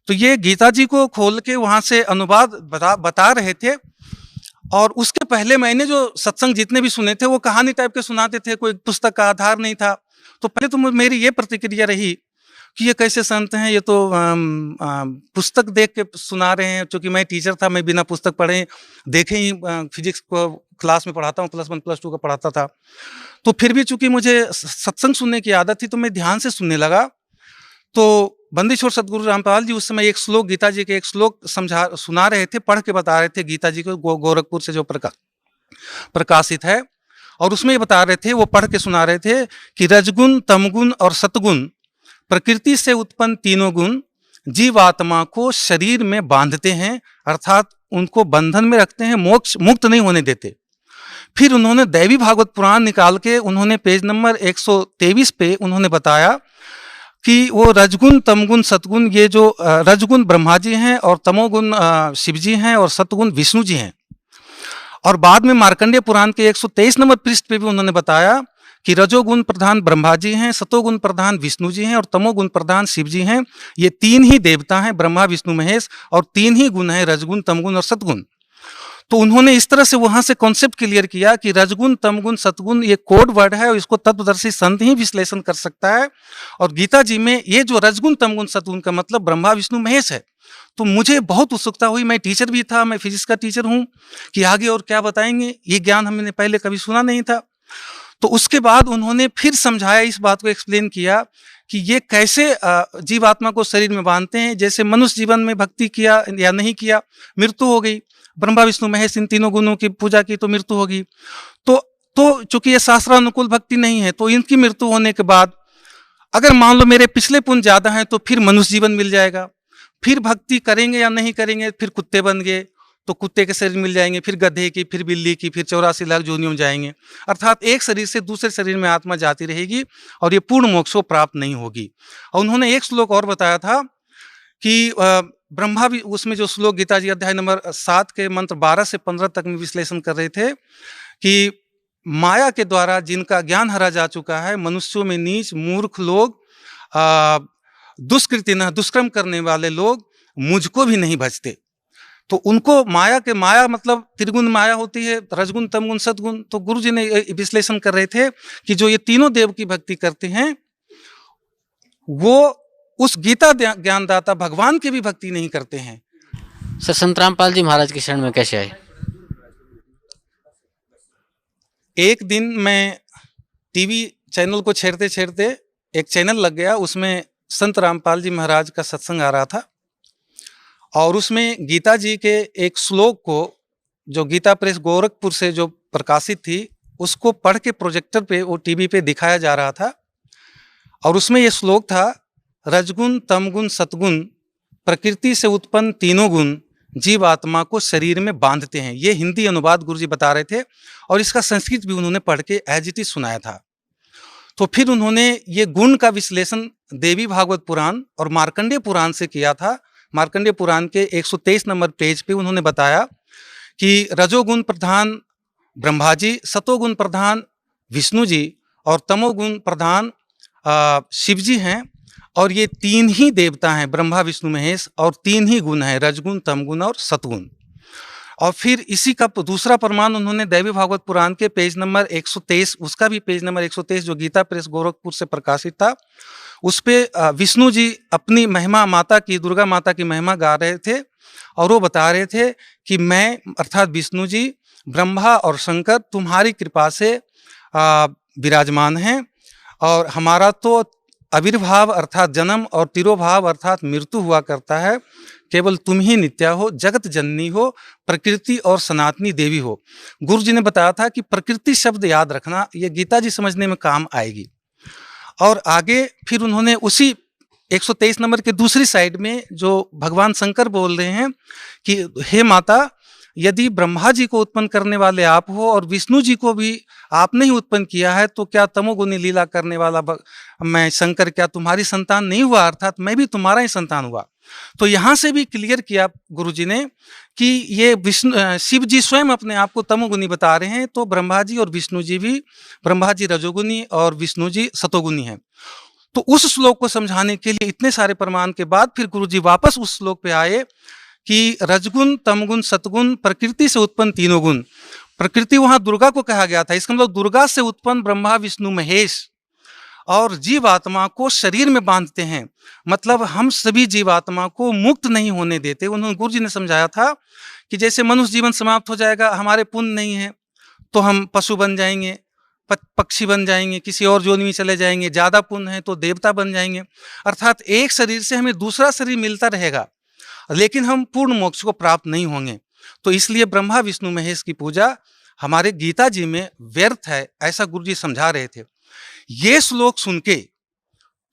तो ये गीता जी को खोल के वहाँ से अनुवाद बता रहे थे। और उसके पहले मैंने जो सत्संग जितने भी सुने थे वो कहानी टाइप के सुनाते थे, कोई पुस्तक का आधार नहीं था। तो पहले तो मेरी ये प्रतिक्रिया रही कि ये कैसे संत हैं, ये तो पुस्तक देख के सुना रहे हैं। क्योंकि मैं टीचर था, मैं बिना पुस्तक पढ़े देखे ही फिजिक्स को क्लास में पढ़ाता हूँ, +1 +2 का पढ़ाता था। तो फिर भी चूंकि मुझे सत्संग सुनने की आदत थी तो मैं ध्यान से सुनने लगा। तो बंदी छोड़ सतगुरु रामपाल जी उस समय एक श्लोक, गीता जी के एक श्लोक सुना रहे थे, पढ़ के बता रहे थे गीता जी को, गोरखपुर से जो प्रकाशित है। और उसमें ये बता रहे थे, वो पढ़ के सुना रहे थे कि रजगुण, तमगुण और सतगुण प्रकृति से उत्पन्न तीनों गुण जीवात्मा को शरीर में बांधते हैं, अर्थात उनको बंधन में रखते हैं, मोक्ष मुक्त नहीं होने देते। फिर उन्होंने दैवी भागवत पुराण निकाल के उन्होंने पेज नंबर 123 पे उन्होंने बताया कि वो रजगुण, तमगुण, सतगुण, ये जो रजगुण ब्रह्मा जी हैं और तमोगुण शिव जी हैं और सतगुण विष्णु जी हैं। और बाद में मार्कंडेय पुराण के 123 नंबर पृष्ठ पे भी उन्होंने बताया कि रजोगुण प्रधान ब्रह्मा जी हैं, सतोगुण प्रधान विष्णु जी हैं और तमोगुण प्रधान शिव जी हैं। ये तीन ही देवता हैं, ब्रह्मा विष्णु महेश, और तीन ही गुण हैं, रजगुण, तमगुण और सतगुण। तो उन्होंने इस तरह से वहां से कॉन्सेप्ट क्लियर किया कि रजगुण, तमगुण, सतगुण ये कोड वर्ड है और इसको तत्वदर्शी संत ही विश्लेषण कर सकता है। और गीता जी में ये जो रजगुण, तमगुण, सतगुण का मतलब ब्रह्मा विष्णु महेश है। तो मुझे बहुत उत्सुकता हुई, मैं टीचर भी था, मैं फिजिक्स का टीचर हूँ, कि आगे और क्या बताएंगे, ये ज्ञान हमने पहले कभी सुना नहीं था। तो उसके बाद उन्होंने फिर समझाया, इस बात को एक्सप्लेन किया कि ये कैसे जीवात्मा को शरीर में बांधते हैं। जैसे मनुष्य जीवन में भक्ति किया या नहीं किया, मृत्यु हो गई, ब्रह्मा विष्णु महेश इन तीनों गुणों की पूजा की तो मृत्यु होगी। तो चूंकि ये शास्त्रानुकूल भक्ति नहीं है, तो इनकी मृत्यु होने के बाद अगर मान लो मेरे पिछले पुण्य ज्यादा हैं तो फिर मनुष्य जीवन मिल जाएगा। फिर भक्ति करेंगे या नहीं करेंगे, फिर कुत्ते बन गए तो कुत्ते के शरीर मिल जाएंगे, फिर गधे की, फिर बिल्ली की, फिर 84 लाख योनियों में जाएंगे। अर्थात एक शरीर से दूसरे शरीर में आत्मा जाती रहेगी और ये पूर्ण मोक्ष को प्राप्त नहीं होगी। और उन्होंने एक श्लोक और बताया था कि ब्रह्मा भी, उसमें जो श्लोक गीता जी अध्याय नंबर 7 के मंत्र 12 से 15 तक में विश्लेषण कर रहे थे कि माया के द्वारा जिनका ज्ञान हरा जा चुका है, मनुष्यों में नीच मूर्ख लोग, दुष्कृतिनः दुष्कर्म करने वाले लोग मुझको भी नहीं भजते। तो उनको माया मतलब त्रिगुण माया होती है, रजगुण, तमगुण, सतगुण। तो गुरु जी ने विश्लेषण कर रहे थे कि जो ये तीनों देव की भक्ति करते हैं वो उस गीता ज्ञानदाता भगवान की भी भक्ति नहीं करते हैं। सर, संत रामपाल जी महाराज की शरण में कैसे आए? एक दिन मैं टीवी चैनल को छेड़ते छेड़ते एक चैनल लग गया, उसमें संत रामपाल जी महाराज का सत्संग आ रहा था और उसमें गीता जी के एक श्लोक को, जो गीता प्रेस गोरखपुर से जो प्रकाशित थी, उसको पढ़ के प्रोजेक्टर पे, वो टीवी पे दिखाया जा रहा था। और उसमें ये श्लोक था, रजगुण, तमगुण, सतगुण प्रकृति से उत्पन्न तीनों गुण जीव आत्मा को शरीर में बांधते हैं। ये हिंदी अनुवाद गुरुजी बता रहे थे और इसका संस्कृत भी उन्होंने पढ़ के एज इट इज सुनाया था। तो फिर उन्होंने ये गुण का विश्लेषण देवी भागवत पुराण और मार्कंडेय पुराण से किया था। मार्कंडेय पुराण के 123 नंबर पेज पे उन्होंने बताया कि रजोगुण प्रधान ब्रह्मा जी, सतोगुण प्रधान विष्णु जी और तमोगुण प्रधान शिव जी हैं। और ये तीन ही देवता हैं, ब्रह्मा विष्णु महेश, और तीन ही गुण हैं, रजगुण, तमगुण और सतगुण। और फिर इसी का दूसरा प्रमाण उन्होंने दैवी भागवत पुराण के पेज नंबर 123, उसका भी पेज नंबर 123 जो गीता प्रेस गोरखपुर से प्रकाशित था, उस पे विष्णु जी अपनी महिमा, माता की, दुर्गा माता की महिमा गा रहे थे और वो बता रहे थे कि मैं अर्थात विष्णु जी, ब्रह्मा और शंकर तुम्हारी कृपा से विराजमान हैं और हमारा तो आविर्भाव अर्थात जन्म और तिरोभाव अर्थात मृत्यु हुआ करता है, केवल तुम ही नित्या हो, जगत जननी हो, प्रकृति और सनातनी देवी हो। गुरु जी ने बताया था कि प्रकृति शब्द याद रखना, ये गीता जी समझने में काम आएगी। और आगे फिर उन्होंने उसी 123 नंबर के दूसरी साइड में जो भगवान शंकर बोल रहे हैं कि हे माता, यदि ब्रह्मा जी को उत्पन्न करने वाले आप हो और विष्णु जी को भी आपने ही उत्पन्न किया है, तो क्या तमोगुनी लीला करने वाला मैं शंकर क्या तुम्हारी संतान नहीं हुआ, अर्थात मैं भी तुम्हारा ही संतान हुआ। तो यहाँ से भी क्लियर किया गुरु जी ने कि ये विष्णु शिव जी स्वयं अपने आप को तमोगुनी बता रहे हैं, तो ब्रह्मा जी और विष्णु जी भी, ब्रह्मा जी रजोगुनी और विष्णु जी सतोगुनी हैं। तो उस श्लोक को समझाने के लिए इतने सारे प्रमाण के बाद फिर गुरु जी वापस उस श्लोक पे आए कि रजगुण, तमगुण, सतगुण, प्रकृति से उत्पन्न तीनों गुण। प्रकृति वहां दुर्गा को कहा गया था, इसका मतलब दुर्गा से उत्पन्न ब्रह्मा विष्णु महेश और जीवात्मा को शरीर में बांधते हैं, मतलब हम सभी जीवात्मा को मुक्त नहीं होने देते। उन्होंने गुरु जी ने समझाया था कि जैसे मनुष्य जीवन समाप्त हो जाएगा, हमारे पुण्य नहीं है तो हम पशु बन जाएंगे, पक्षी बन जाएंगे, किसी और योनि में चले जाएंगे, ज्यादा पुण्य है तो देवता बन जाएंगे। अर्थात एक शरीर से हमें दूसरा शरीर मिलता रहेगा, लेकिन हम पूर्ण मोक्ष को प्राप्त नहीं होंगे। तो इसलिए ब्रह्मा विष्णु महेश की पूजा हमारे गीता जी में व्यर्थ है, ऐसा गुरु जी समझा रहे थे। ये श्लोक सुन के,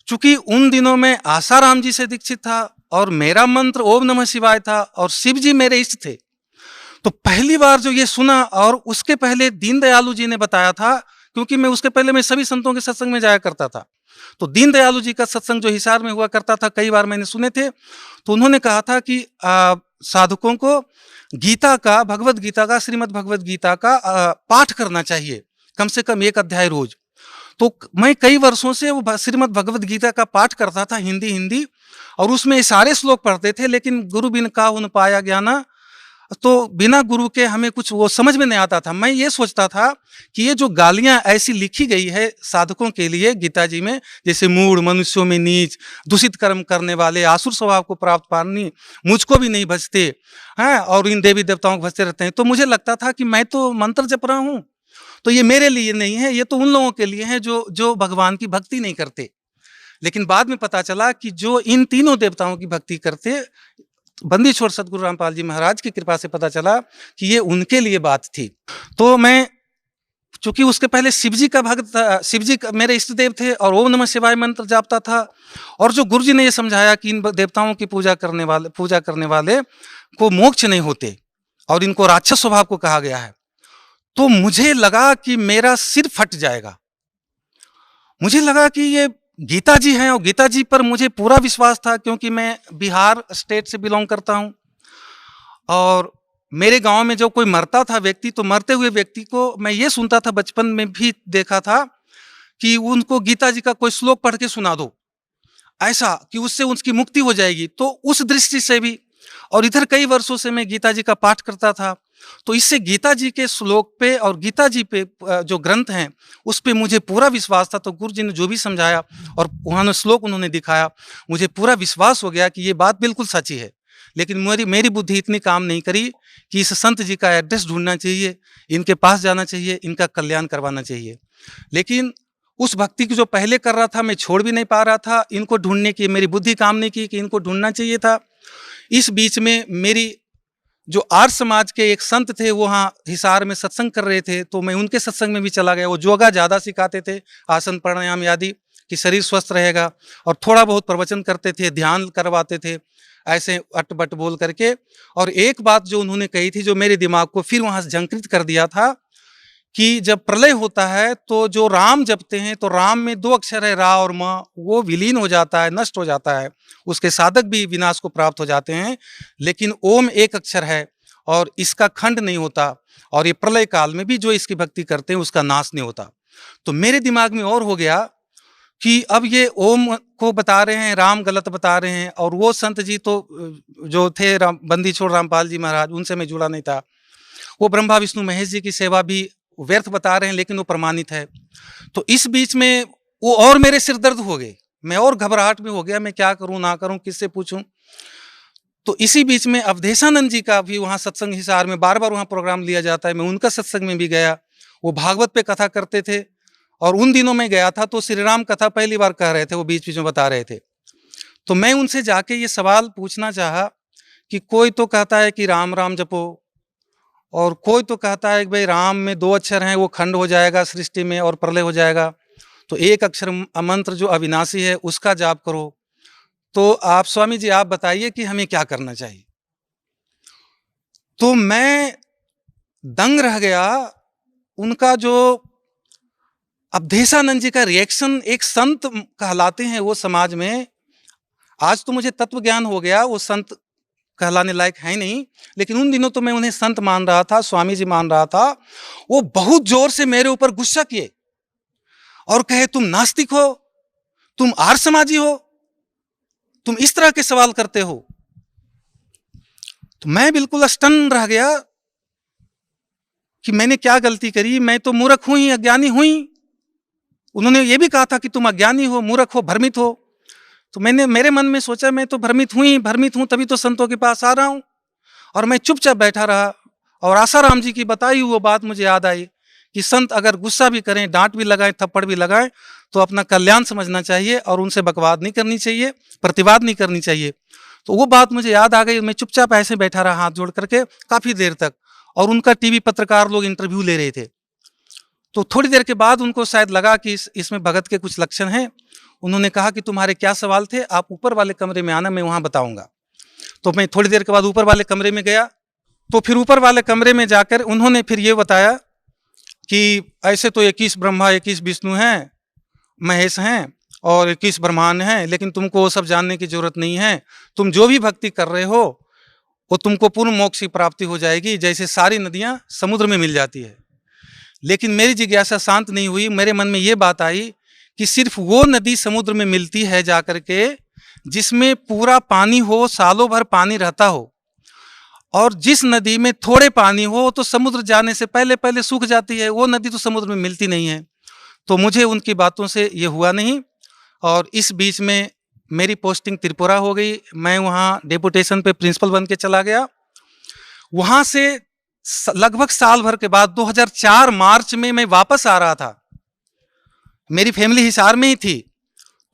चूंकि उन दिनों में आसाराम जी से दीक्षित था और मेरा मंत्र ओम नमः शिवाय था और शिव जी मेरे इष्ट थे, तो पहली बार जो ये सुना, और उसके पहले दीनदयालु जी ने बताया था, क्योंकि मैं उसके पहले मैं सभी संतों के सत्संग में जाया करता था, तो दीनदयालु जी का सत्संग जो हिसार में हुआ करता था, कई बार मैंने सुने थे, तो उन्होंने कहा था कि साधकों को गीता का, भगवत गीता का, श्रीमद् भगवत गीता का पाठ करना चाहिए, कम से कम 1 अध्याय रोज। तो मैं कई वर्षों से वो श्रीमद् भगवत गीता का पाठ करता था, हिंदी, और उसमें सारे श्लोक पढ़ते थे, लेकिन गुरु बिन काहु न पाया ज्ञाना, तो बिना गुरु के हमें कुछ वो समझ में नहीं आता था। मैं ये सोचता था कि ये जो गालियां ऐसी लिखी गई है साधकों के लिए गीता जी में, जैसे मूढ़, मनुष्यों में नीच, दूषित कर्म करने वाले, आसुर स्वभाव को प्राप्त पानी, मुझको भी नहीं भजते हैं और इन देवी देवताओं को भजते रहते हैं, तो मुझे लगता था कि मैं तो मंत्र जप रहा हूँ, तो ये मेरे लिए नहीं है, ये तो उन लोगों के लिए है जो भगवान की भक्ति नहीं करते। लेकिन बाद में पता चला कि जो इन तीनों देवताओं की भक्ति करते, बंदी छोड़ सदगुरु रामपाल जी महाराज की कृपा से पता चला कि ये उनके लिए बात थी। तो मैं, चूंकि उसके पहले शिव जी का भक्त था, शिव जी मेरे इष्ट देव थे और ओम नमः शिवाय मंत्र जापता था, और जो गुरु जी ने ये समझाया कि इन देवताओं की पूजा करने वाले को मोक्ष नहीं होते और इनको राक्षस स्वभाव को कहा गया है, तो मुझे लगा कि मेरा सिर फट जाएगा। मुझे लगा कि ये गीता जी हैं और गीता जी पर मुझे पूरा विश्वास था, क्योंकि मैं बिहार स्टेट से बिलोंग करता हूं, और मेरे गांव में जो कोई मरता था व्यक्ति, तो मरते हुए व्यक्ति को मैं ये सुनता था, बचपन में भी देखा था कि उनको गीता जी का कोई श्लोक पढ़ के सुना दो, ऐसा कि उससे उसकी मुक्ति हो जाएगी। तो उस दृष्टि से भी, और इधर कई वर्षों से मैं गीता जी का पाठ करता था, तो इससे गीता जी के श्लोक पे और गीता जी पे जो ग्रंथ हैं उस पे मुझे पूरा विश्वास था। तो गुरु जी ने जो भी समझाया और उन्होंने श्लोक उन्होंने दिखाया, मुझे पूरा विश्वास हो गया कि ये बात बिल्कुल सच्ची है। लेकिन मेरी बुद्धि इतनी काम नहीं करी कि इस संत जी का एड्रेस ढूंढना चाहिए, इनके पास जाना चाहिए, इनका कल्याण करवाना चाहिए। लेकिन उस भक्ति की जो पहले कर रहा था मैं छोड़ भी नहीं पा रहा था, इनको ढूंढने की मेरी बुद्धि काम नहीं की कि इनको ढूंढना चाहिए था। इस बीच में मेरी जो आर्य समाज के एक संत थे, वो वहाँ हिसार में सत्संग कर रहे थे, तो मैं उनके सत्संग में भी चला गया। वो योगा ज़्यादा सिखाते थे, आसन प्राणायाम आदि, कि शरीर स्वस्थ रहेगा, और थोड़ा बहुत प्रवचन करते थे, ध्यान करवाते थे, ऐसे अटबट बोल करके। और एक बात जो उन्होंने कही थी, जो मेरे दिमाग को फिर वहाँ से झंकृत कर दिया था, कि जब प्रलय होता है तो जो राम जपते हैं, तो राम में 2 अक्षर है, रा और म, वो विलीन हो जाता है, नष्ट हो जाता है, उसके साधक भी विनाश को प्राप्त हो जाते हैं। लेकिन ओम 1 अक्षर है और इसका खंड नहीं होता, और ये प्रलय काल में भी जो इसकी भक्ति करते हैं उसका नाश नहीं होता। तो मेरे दिमाग में और हो गया कि अब ये ओम को बता रहे हैं, राम गलत बता रहे हैं, और वो संत जी तो जो थे बंदी छोड़ रामपाल जी महाराज, उनसे मैं जुड़ा नहीं था। वो ब्रह्मा विष्णु महेश जी की सेवा भी व्यर्थ बता रहे हैं, लेकिन वो प्रमाणित है। तो इस बीच में वो और मेरे सिर दर्द हो गए, मैं और घबराहट में हो गया, मैं क्या करूं ना करूं, किससे पूछूं। तो इसी बीच में अवधेशानंद जी का भी वहाँ सत्संग हिसार में बार बार वहाँ प्रोग्राम लिया जाता है, मैं उनका सत्संग में भी गया। वो भागवत पे कथा करते थे, और उन दिनों में गया था तो श्री राम कथा पहली बार कह रहे थे, वो बीच बीच में बता रहे थे। तो मैं उनसे जाके ये सवाल पूछना चाहा कि कोई तो कहता है कि राम राम जपो, और कोई तो कहता है कि भाई राम में 2 अक्षर हैं, वो खंड हो जाएगा सृष्टि में और प्रलय हो जाएगा, तो 1 अक्षर मंत्र जो अविनाशी है उसका जाप करो। तो आप स्वामी जी आप बताइए कि हमें क्या करना चाहिए। तो मैं दंग रह गया। उनका जो अवधेशानंद जी का रिएक्शन, एक संत कहलाते हैं वो समाज में, आज तो मुझे तत्व ज्ञान हो गया, वो संत कहलाने लायक है नहीं, लेकिन उन दिनों तो मैं उन्हें संत मान रहा था, स्वामी जी मान रहा था। वो बहुत जोर से मेरे ऊपर गुस्सा किए और कहे तुम नास्तिक हो, तुम आर्य समाजी हो, तुम इस तरह के सवाल करते हो। तो मैं बिल्कुल स्टन रह गया कि मैंने क्या गलती करी, मैं तो मूर्ख हूं ही, अज्ञानी हूं ही। उन्होंने ये भी कहा था कि तुम अज्ञानी हो, मूर्ख हो, भ्रमित हो। तो मैंने मेरे मन में सोचा मैं तो भ्रमित हूं, तभी तो संतों के पास आ रहा हूं। और मैं चुपचाप बैठा रहा। और आसाराम जी की बताई हुई वो बात मुझे याद आई कि संत अगर गुस्सा भी करें, डांट भी लगाएं, थप्पड़ भी लगाएं, तो अपना कल्याण समझना चाहिए और उनसे बकवाद नहीं करनी चाहिए, प्रतिवाद नहीं करनी चाहिए। तो वो बात मुझे याद आ गई। मैं चुपचाप ऐसे बैठा रहा हाथ जोड़ करके काफी देर तक। और उनका टीवी पत्रकार लोग इंटरव्यू ले रहे थे। तो थोड़ी देर के बाद उनको शायद लगा कि इसमें भगत के कुछ लक्षण हैं। उन्होंने कहा कि तुम्हारे क्या सवाल थे, आप ऊपर वाले कमरे में आना, मैं वहां बताऊंगा। तो मैं थोड़ी देर के बाद ऊपर वाले कमरे में गया। तो फिर ऊपर वाले कमरे में जाकर उन्होंने फिर ये बताया कि ऐसे तो 21 ब्रह्मा, 21 विष्णु हैं, महेश हैं और 21 ब्रह्मांड हैं, लेकिन तुमको वो सब जानने की जरूरत नहीं है। तुम जो भी भक्ति कर रहे हो वो तुमको पूर्ण मोक्ष की प्राप्ति हो जाएगी, जैसे सारी नदियां समुद्र में मिल जाती है। लेकिन मेरी जिज्ञासा शांत नहीं हुई। मेरे मन में ये बात आई कि सिर्फ वो नदी समुद्र में मिलती है जाकर के जिसमें पूरा पानी हो, सालों भर पानी रहता हो, और जिस नदी में थोड़े पानी हो तो समुद्र जाने से पहले पहले सूख जाती है। वो नदी तो समुद्र में मिलती नहीं है। तो मुझे उनकी बातों से ये हुआ नहीं। और इस बीच में मेरी पोस्टिंग त्रिपुरा हो गई। मैं वहाँ डेपुटेशन पे प्रिंसिपल बन के चला गया। वहाँ से लगभग साल भर के बाद 2004 मार्च में मैं वापस आ रहा था। मेरी फैमिली हिसार में ही थी।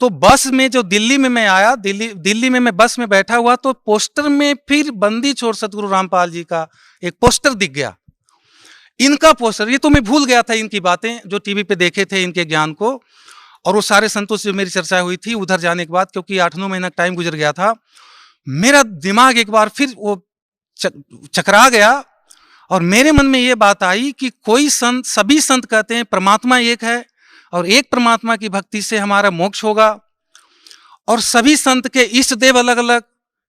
तो बस में जो दिल्ली में मैं आया, दिल्ली में मैं बस में बैठा हुआ, तो पोस्टर में फिर बंदी छोड़ सतगुरु रामपाल जी का एक पोस्टर दिख गया। इनका पोस्टर, ये तो मैं भूल गया था इनकी बातें जो टीवी पे देखे थे, इनके ज्ञान को। और वो सारे संतों से मेरी चर्चा हुई थी उधर जाने के बाद, क्योंकि 8-9 महीना टाइम गुजर गया था। मेरा दिमाग एक बार फिर वो चकरा गया और मेरे मन में ये बात आई कि कोई संत, सभी संत कहते हैं परमात्मा एक है और एक परमात्मा की भक्ति से हमारा मोक्ष होगा, और सभी संत के इष्ट देव अलग अलग,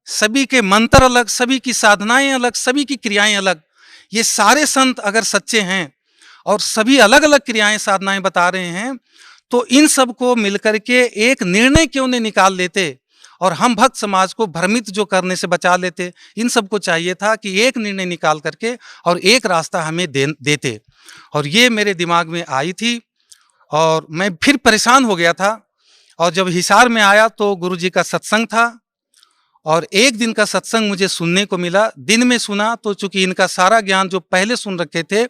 सभी के मंत्र अलग, सभी की साधनाएं अलग, सभी की क्रियाएं अलग। ये सारे संत अगर सच्चे हैं और सभी अलग अलग क्रियाएं साधनाएं बता रहे हैं, तो इन सब को मिलकर के एक निर्णय क्यों नहीं निकाल लेते और हम भक्त समाज को भ्रमित जो करने से बचा लेते। इन सबको चाहिए था कि एक निर्णय निकाल करके और एक रास्ता हमें देते। और ये मेरे दिमाग में आई थी और मैं फिर परेशान हो गया था। और जब हिसार में आया तो गुरुजी का सत्संग था और एक दिन का सत्संग मुझे सुनने को मिला। दिन में सुना तो चूंकि इनका सारा ज्ञान जो पहले सुन रखे थे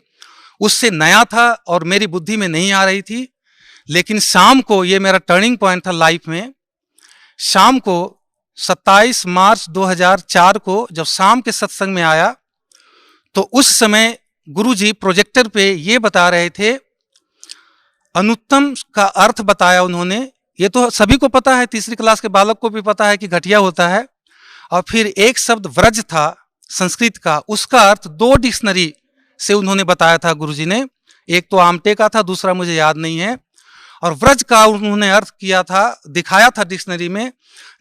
उससे नया था और मेरी बुद्धि में नहीं आ रही थी। लेकिन शाम को, ये मेरा टर्निंग पॉइंट था लाइफ में, शाम को 27 मार्च 2004 को जब शाम के सत्संग में आया तो उस समय गुरुजी प्रोजेक्टर पे ये बता रहे थे, अनुत्तम का अर्थ बताया उन्होंने। ये तो सभी को पता है, तीसरी क्लास के बालक को भी पता है कि घटिया होता है। और फिर एक शब्द व्रज था संस्कृत का, उसका अर्थ 2 डिक्शनरी से उन्होंने बताया था गुरुजी ने। एक तो आमटे का था, दूसरा मुझे याद नहीं है। और व्रज का उन्होंने अर्थ किया था, दिखाया था डिक्शनरी में,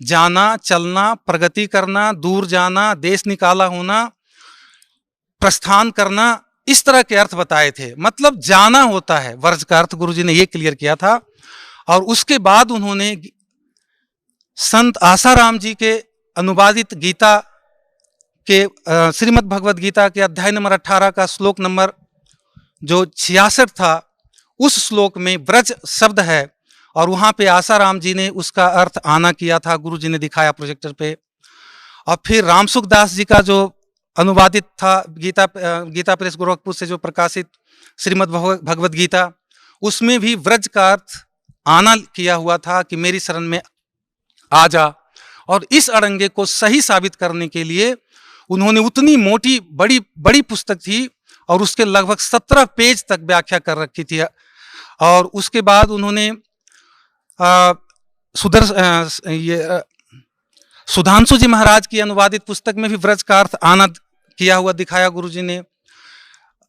जाना, चलना, प्रगति करना, दूर जाना, देश निकाला होना, प्रस्थान करना, इस तरह के अर्थ बताए थे। मतलब जाना होता है व्रज का अर्थ, गुरुजी ने ये क्लियर किया था। और उसके बाद उन्होंने संत आसाराम जी के अनुवादित गीता के श्रीमद् भगवद गीता के अध्याय नंबर 18 का श्लोक नंबर जो 66 था, उस श्लोक में व्रज शब्द है और वहां पे आसाराम जी ने उसका अर्थ आना किया था, गुरुजी ने दिखाया प्रोजेक्टर पे। और फिर रामसुख दास जी का जो अनुवादित था गीता प्रेस गोरखपुर से जो प्रकाशित श्रीमद् भगवद गीता, उसमें भी व्रज का अर्थ आना किया हुआ था कि मेरी शरण में आ जा। और इस अड़ंगे को सही साबित करने के लिए उन्होंने उतनी मोटी बड़ी पुस्तक थी और उसके लगभग 17 पेज तक व्याख्या कर रखी थी। और उसके बाद उन्होंने सुधांशु जी महाराज की अनुवादित पुस्तक में भी व्रज का अर्थ आना किया हुआ दिखाया गुरुजी ने।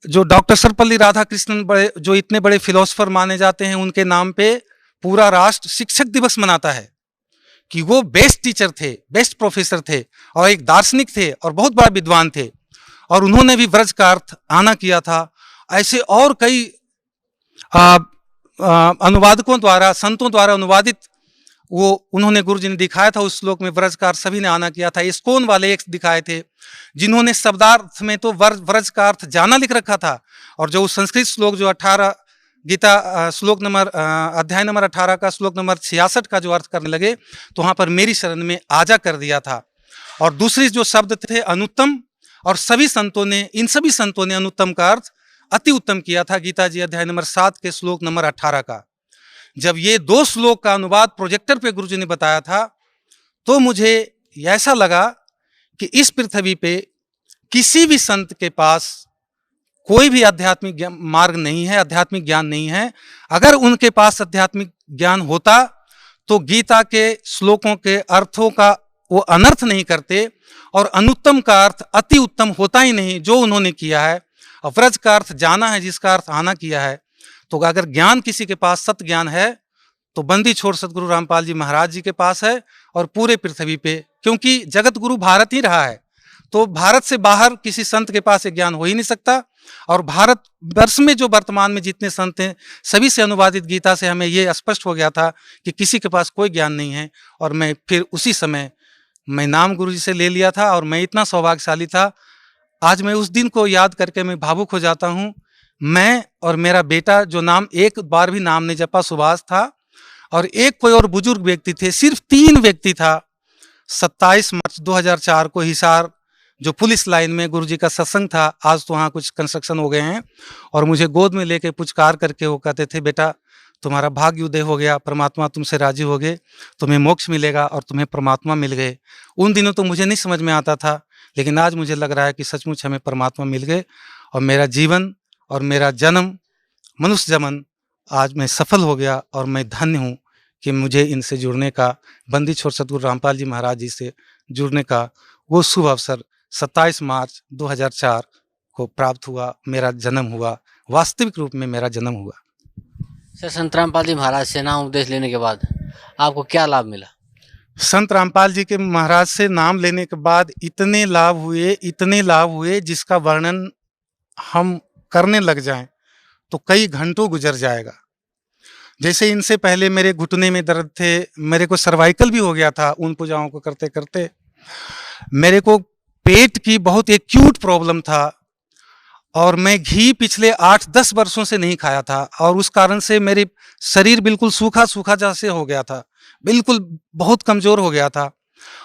जो डॉक्टर सर्वपल्ली राधाकृष्णन बड़े, जो इतने बड़े फिलोसोफर माने जाते हैं, उनके नाम पे पूरा राष्ट्र शिक्षक दिवस मनाता है कि वो बेस्ट टीचर थे, बेस्ट प्रोफेसर थे और एक दार्शनिक थे और बहुत बड़ा विद्वान थे, और उन्होंने भी व्रज का अर्थ आना किया था। ऐसे और कई अनुवादकों द्वारा, संतों द्वारा अनुवादित वो उन्होंने गुरुजी ने दिखाया था। उस श्लोक में व्रज का अर्थ सभी ने आना किया था। इस्कोन वाले एक दिखाए थे जिन्होंने शब्दार्थ में तो व्रज का अर्थ जाना लिख रखा था, और जो संस्कृत श्लोक जो 18 गीता श्लोक नंबर अध्याय नंबर 18 का श्लोक नंबर 66 का जो अर्थ करने लगे तो वहां पर मेरी शरण में आजा कर दिया था। और दूसरी जो शब्द थे अनुत्तम, और सभी संतों ने, इन सभी संतों ने अनुत्तम का अर्थ अति उत्तम किया था गीता जी अध्याय नंबर 7 के श्लोक नंबर 18 का। जब ये 2 श्लोक का अनुवाद प्रोजेक्टर पे गुरुजी ने बताया था तो मुझे ऐसा लगा कि इस पृथ्वी पे किसी भी संत के पास कोई भी आध्यात्मिक मार्ग नहीं है, आध्यात्मिक ज्ञान नहीं है। अगर उनके पास आध्यात्मिक ज्ञान होता तो गीता के श्लोकों के अर्थों का वो अनर्थ नहीं करते, और अनुत्तम का अर्थ अति उत्तम होता ही नहीं जो उन्होंने किया है। और व्रज का अर्थ जाना है, जिसका अर्थ आना किया है। तो अगर ज्ञान किसी के पास सत्य ज्ञान है तो बंदी छोड़ सतगुरु रामपाल जी महाराज जी के पास है, और पूरे पृथ्वी पे, क्योंकि जगत गुरु भारत ही रहा है, तो भारत से बाहर किसी संत के पास ये ज्ञान हो ही नहीं सकता। और भारत वर्ष में जो वर्तमान में जितने संत हैं सभी से अनुवादित गीता से हमें ये स्पष्ट हो गया था कि किसी के पास कोई ज्ञान नहीं है। और मैं फिर उसी समय मैं नाम गुरु जी से ले लिया था, और मैं इतना सौभाग्यशाली था। आज मैं उस दिन को याद करके मैं भावुक हो जाता हूँ। मैं और मेरा बेटा, जो नाम एक बार भी नाम नहीं जपा, सुभाष था, और एक कोई और बुजुर्ग व्यक्ति थे, सिर्फ 3 व्यक्ति था। 27 मार्च 2004 को हिसार जो पुलिस लाइन में गुरुजी का सत्संग था, आज तो वहाँ कुछ कंस्ट्रक्शन हो गए हैं, और मुझे गोद में लेके पुचकार करके वो कहते थे, बेटा तुम्हारा भाग्य उदय हो गया, परमात्मा तुमसे राजी हो गए, तुम्हें मोक्ष मिलेगा और तुम्हें परमात्मा मिल गए। उन दिनों तो मुझे नहीं समझ में आता था, लेकिन आज मुझे लग रहा है कि सचमुच हमें परमात्मा मिल गए, और मेरा जीवन और मेरा जन्म, मनुष्य जन्म आज मैं सफल हो गया, और मैं धन्य हूँ कि मुझे इनसे जुड़ने का, बंदी छोड़ सतगुरु रामपाल जी महाराज जी से जुड़ने का वो शुभ अवसर 27 मार्च 2004 को प्राप्त हुआ। मेरा जन्म हुआ, वास्तविक रूप में मेरा जन्म हुआ। सर, संत रामपाल जी महाराज से नाम उपदेश लेने के बाद आपको क्या लाभ मिला? संत रामपाल जी के महाराज से नाम लेने के बाद इतने लाभ हुए जिसका वर्णन हम करने लग जाएं तो कई घंटों गुजर जाएगा। जैसे इनसे पहले मेरे घुटने में दर्द थे, मेरे को सर्वाइकल भी हो गया था उन पूजाओं को करते करते। मेरे को पेट की बहुत एक्यूट प्रॉब्लम था, और मैं घी पिछले 8-10 वर्षों से नहीं खाया था, और उस कारण से मेरे शरीर बिल्कुल सूखा सूखा जैसे हो गया था, बिल्कुल बहुत कमजोर हो गया था।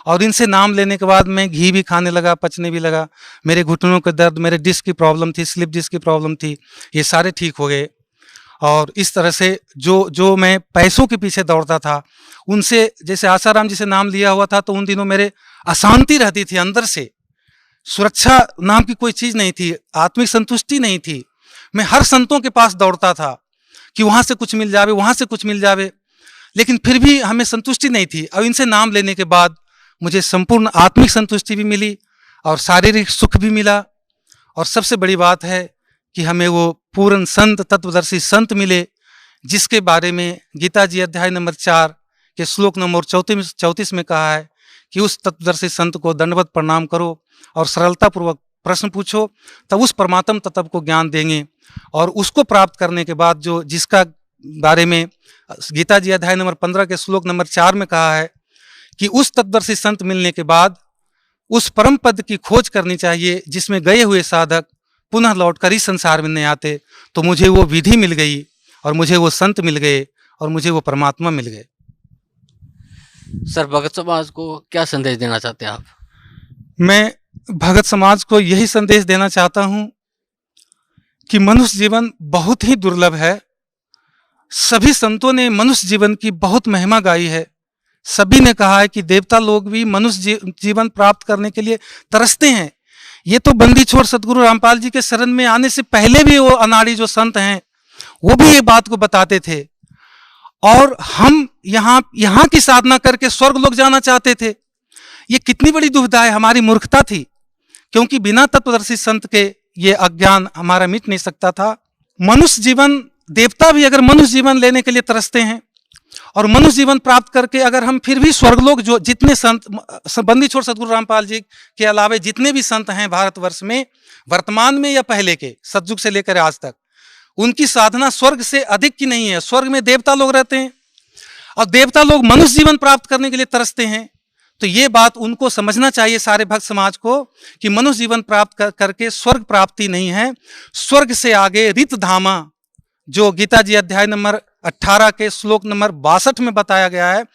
और इनसे नाम लेने के बाद मैं घी भी खाने लगा, पचने भी लगा। मेरे घुटनों के दर्द, मेरे डिस्क की प्रॉब्लम थी, स्लिप डिस्क की प्रॉब्लम थी, ये सारे ठीक हो गए। और इस तरह से जो मैं पैसों के पीछे दौड़ता था, उनसे, जैसे आसाराम जी से नाम लिया हुआ था, तो उन दिनों मेरे अशांति रहती थी अंदर से, सुरक्षा नाम की कोई चीज नहीं थी, आत्मिक संतुष्टि नहीं थी। मैं हर संतों के पास दौड़ता था कि वहां से कुछ मिल जावे, वहां से कुछ मिल जावे, लेकिन फिर भी हमें संतुष्टि नहीं थी। अब इनसे नाम लेने के बाद मुझे संपूर्ण आत्मिक संतुष्टि भी मिली और शारीरिक सुख भी मिला। और सबसे बड़ी बात है कि हमें वो पूर्ण संत, तत्वदर्शी संत मिले, जिसके बारे में गीता जी अध्याय नंबर 4 के श्लोक नंबर 34 में कहा है कि उस तत्वदर्शी संत को दंडवत प्रणाम करो और सरलतापूर्वक प्रश्न पूछो, तब उस परमात्म तत्व को ज्ञान देंगे। और उसको प्राप्त करने के बाद जो जिसका बारे में गीता जी अध्याय नंबर 15 के श्लोक नंबर 4 में कहा है कि उस तत्वदर्शी संत मिलने के बाद उस परम पद की खोज करनी चाहिए, जिसमें गए हुए साधक पुनः लौटकर इस संसार में नहीं आते। तो मुझे वो विधि मिल गई, और मुझे वो संत मिल गए, और मुझे वो परमात्मा मिल गए। सर, भगत समाज को क्या संदेश देना चाहते हैं आप? मैं भगत समाज को यही संदेश देना चाहता हूं कि मनुष्य जीवन बहुत ही दुर्लभ है। सभी संतों ने मनुष्य जीवन की बहुत महिमा गाई है। सभी ने कहा है कि देवता लोग भी मनुष्य जीवन प्राप्त करने के लिए तरसते हैं। ये तो बंदी छोड़ सतगुरु रामपाल जी के शरण में आने से पहले भी वो अनाड़ी जो संत हैं वो भी ये बात को बताते थे। और हम यहाँ की साधना करके स्वर्ग लोग जाना चाहते थे। ये कितनी बड़ी दुविधा है, हमारी मूर्खता थी, क्योंकि बिना तत्वदर्शी संत के ये अज्ञान हमारा मिट नहीं सकता था। मनुष्य जीवन, देवता भी अगर मनुष्य जीवन लेने के लिए तरसते हैं और मनुष्य जीवन प्राप्त करके अगर हम फिर भी स्वर्गलोक, जो जितने संत, बंदी छोड़ सदगुरु रामपाल जी के अलावे जितने भी संत हैं भारतवर्ष में, वर्तमान में या पहले के सतयुग से लेकर आज तक, उनकी साधना स्वर्ग से अधिक की नहीं है। स्वर्ग में देवता लोग रहते हैं और देवता लोग मनुष्य जीवन प्राप्त करने के लिए तरसते हैं। तो ये बात उनको समझना चाहिए, सारे भक्त समाज को, कि मनुष्य जीवन प्राप्त करके स्वर्ग प्राप्ति नहीं है। स्वर्ग से आगे रित धामा, जो गीता जी अध्याय नंबर 18 के श्लोक नंबर 62 में बताया गया है,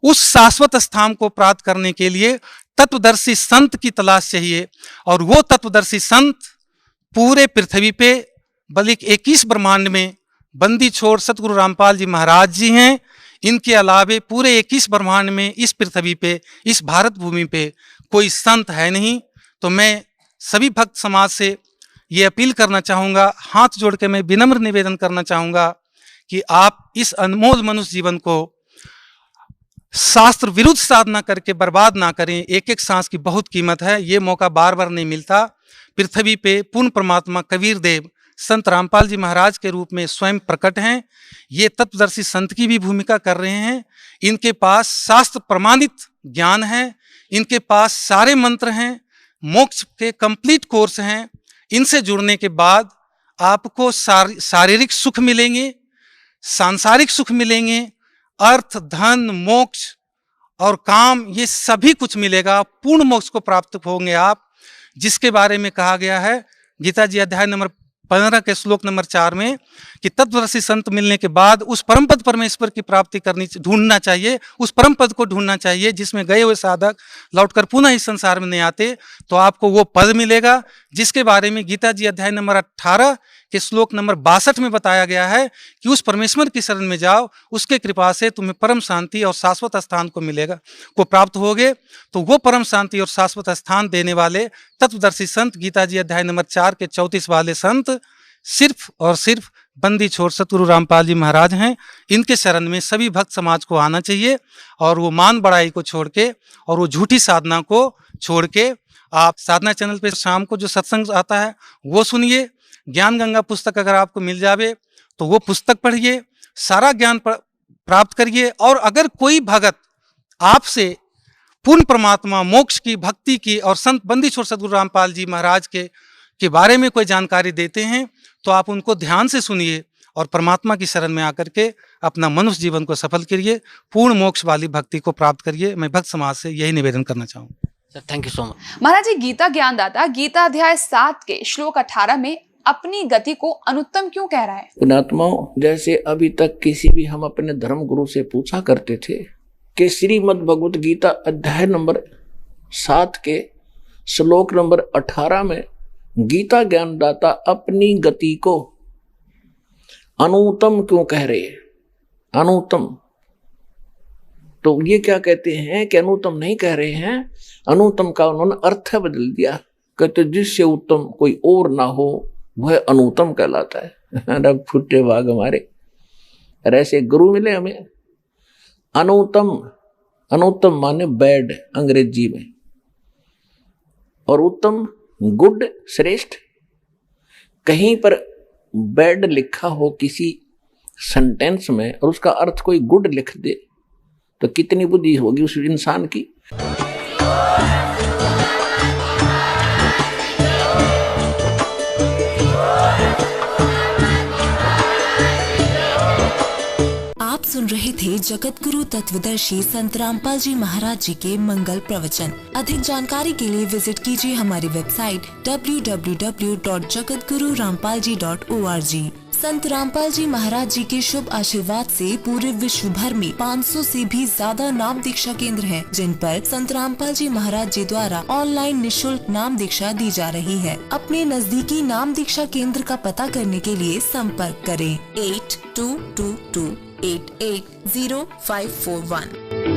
उस शाश्वत स्थान को प्राप्त करने के लिए तत्वदर्शी संत की तलाश चाहिए। और वो तत्वदर्शी संत पूरे पृथ्वी पे, बल्कि 21 ब्रह्मांड में बंदी छोड़ सतगुरु रामपाल जी महाराज जी हैं। इनके अलावे पूरे 21 ब्रह्मांड में, इस पृथ्वी पे, इस भारत भूमि पे कोई संत है नहीं। तो मैं सभी भक्त समाज से ये अपील करना चाहूँगा, हाथ जोड़ के मैं विनम्र निवेदन करना चाहूँगा कि आप इस अनमोल मनुष्य जीवन को शास्त्र विरुद्ध साधना करके बर्बाद ना करें। एक एक सांस की बहुत कीमत है, ये मौका बार बार नहीं मिलता। पृथ्वी पे पूर्ण परमात्मा कबीर देव संत रामपाल जी महाराज के रूप में स्वयं प्रकट हैं। ये तत्वदर्शी संत की भी भूमिका कर रहे हैं। इनके पास शास्त्र प्रमाणित ज्ञान है, इनके पास सारे मंत्र हैं, मोक्ष के कंप्लीट कोर्स हैं। इनसे जुड़ने के बाद आपको शारीरिक सुख मिलेंगे, सांसारिक सुख मिलेंगे, अर्थ, धन, मोक्ष और काम, ये सभी कुछ मिलेगा। पूर्ण मोक्ष को प्राप्त होंगे आप, जिसके बारे में कहा गया है गीता जी अध्याय नंबर 15 के श्लोक नंबर 4 में, कि तत्वदर्शी संत मिलने के बाद उस परम पद परमेश्वर की प्राप्ति ढूंढना चाहिए, उस परम पद को ढूंढना चाहिए जिसमें गए हुए साधक लौटकर पुनः इस संसार में नहीं आते। तो आपको वो पद मिलेगा जिसके बारे में गीता जी अध्याय नंबर 18 के श्लोक नंबर 62 में बताया गया है कि उस परमेश्वर की शरण में जाओ, उसके कृपा से तुम्हें परम शांति और शाश्वत स्थान को मिलेगा, को प्राप्त होगे। तो वो परम शांति और शाश्वत स्थान देने वाले तत्वदर्शी संत गीता जी अध्याय नंबर 4 के 34 वाले संत सिर्फ और सिर्फ बंदी छोड़ सतगुरु रामपाल जी महाराज हैं। इनके शरण में सभी भक्त समाज को आना चाहिए और वो मान बड़ाई को छोड़ के और वो झूठी साधना को छोड़ के, आप साधना चैनल पे शाम को जो सत्संग आता है वो सुनिए। ज्ञान गंगा पुस्तक अगर आपको मिल जावे तो वो पुस्तक पढ़िए, सारा ज्ञान प्राप्त करिए। और अगर कोई भगत आपसे पूर्ण परमात्मा, मोक्ष की, भक्ति की और संत बंदी छोड़ सतगुरु रामपाल जी महाराज के बारे में कोई जानकारी देते हैं तो आप उनको ध्यान से सुनिए और परमात्मा की शरण में आकर के अपना मनुष्य जीवन को सफल करिए, पूर्ण मोक्ष वाली भक्ति को प्राप्त करिए। मैं भक्त समाज से यही निवेदन करना चाहूँगा। Sir thank you so much. महाराज जी, गीता ज्ञानदाता गीता अध्याय 7 के श्लोक 18 में अपनी गति को अनुत्तम क्यों कह रहा है? पुण्यात्माओं, जैसे अभी तक किसी भी हम अपने धर्म गुरु से पूछा करते थे कि श्रीमद् भगवत गीता अध्याय नंबर 7 के श्लोक नंबर 18 में गीता ज्ञानदाता अपनी गति को अनुत्तम क्यों कह रहे हैं? अनुत्तम, तो ये क्या कहते हैं कि अनुत्तम नहीं कह रहे हैं, अनुत्तम का उन्होंने अर्थ बदल दिया। कहते जिससे उत्तम कोई और ना हो वह अनुत्तम कहलाता है। रब फुटे भाग हमारे, ऐसे गुरु मिले हमें। अनुत्तम, अनुत्तम माने बैड अंग्रेजी में, और उत्तम गुड, श्रेष्ठ। कहीं पर बैड लिखा हो किसी सेंटेंस में और उसका अर्थ कोई गुड लिख दे तो कितनी बुद्धि होगी उस इंसान की। आप सुन रहे थे जगत गुरु तत्वदर्शी संत रामपाल जी महाराज जी के मंगल प्रवचन। अधिक जानकारी के लिए विजिट कीजिए हमारी वेबसाइट www.jagatgururampalji.org। संत रामपाल जी महाराज जी के शुभ आशीर्वाद से पूरे विश्व भर में 500 से भी ज्यादा नाम दीक्षा केंद्र हैं, जिन पर संत रामपाल जी महाराज जी द्वारा ऑनलाइन निशुल्क नाम दीक्षा दी जा रही है। अपने नजदीकी नाम दीक्षा केंद्र का पता करने के लिए संपर्क करें 8222880541।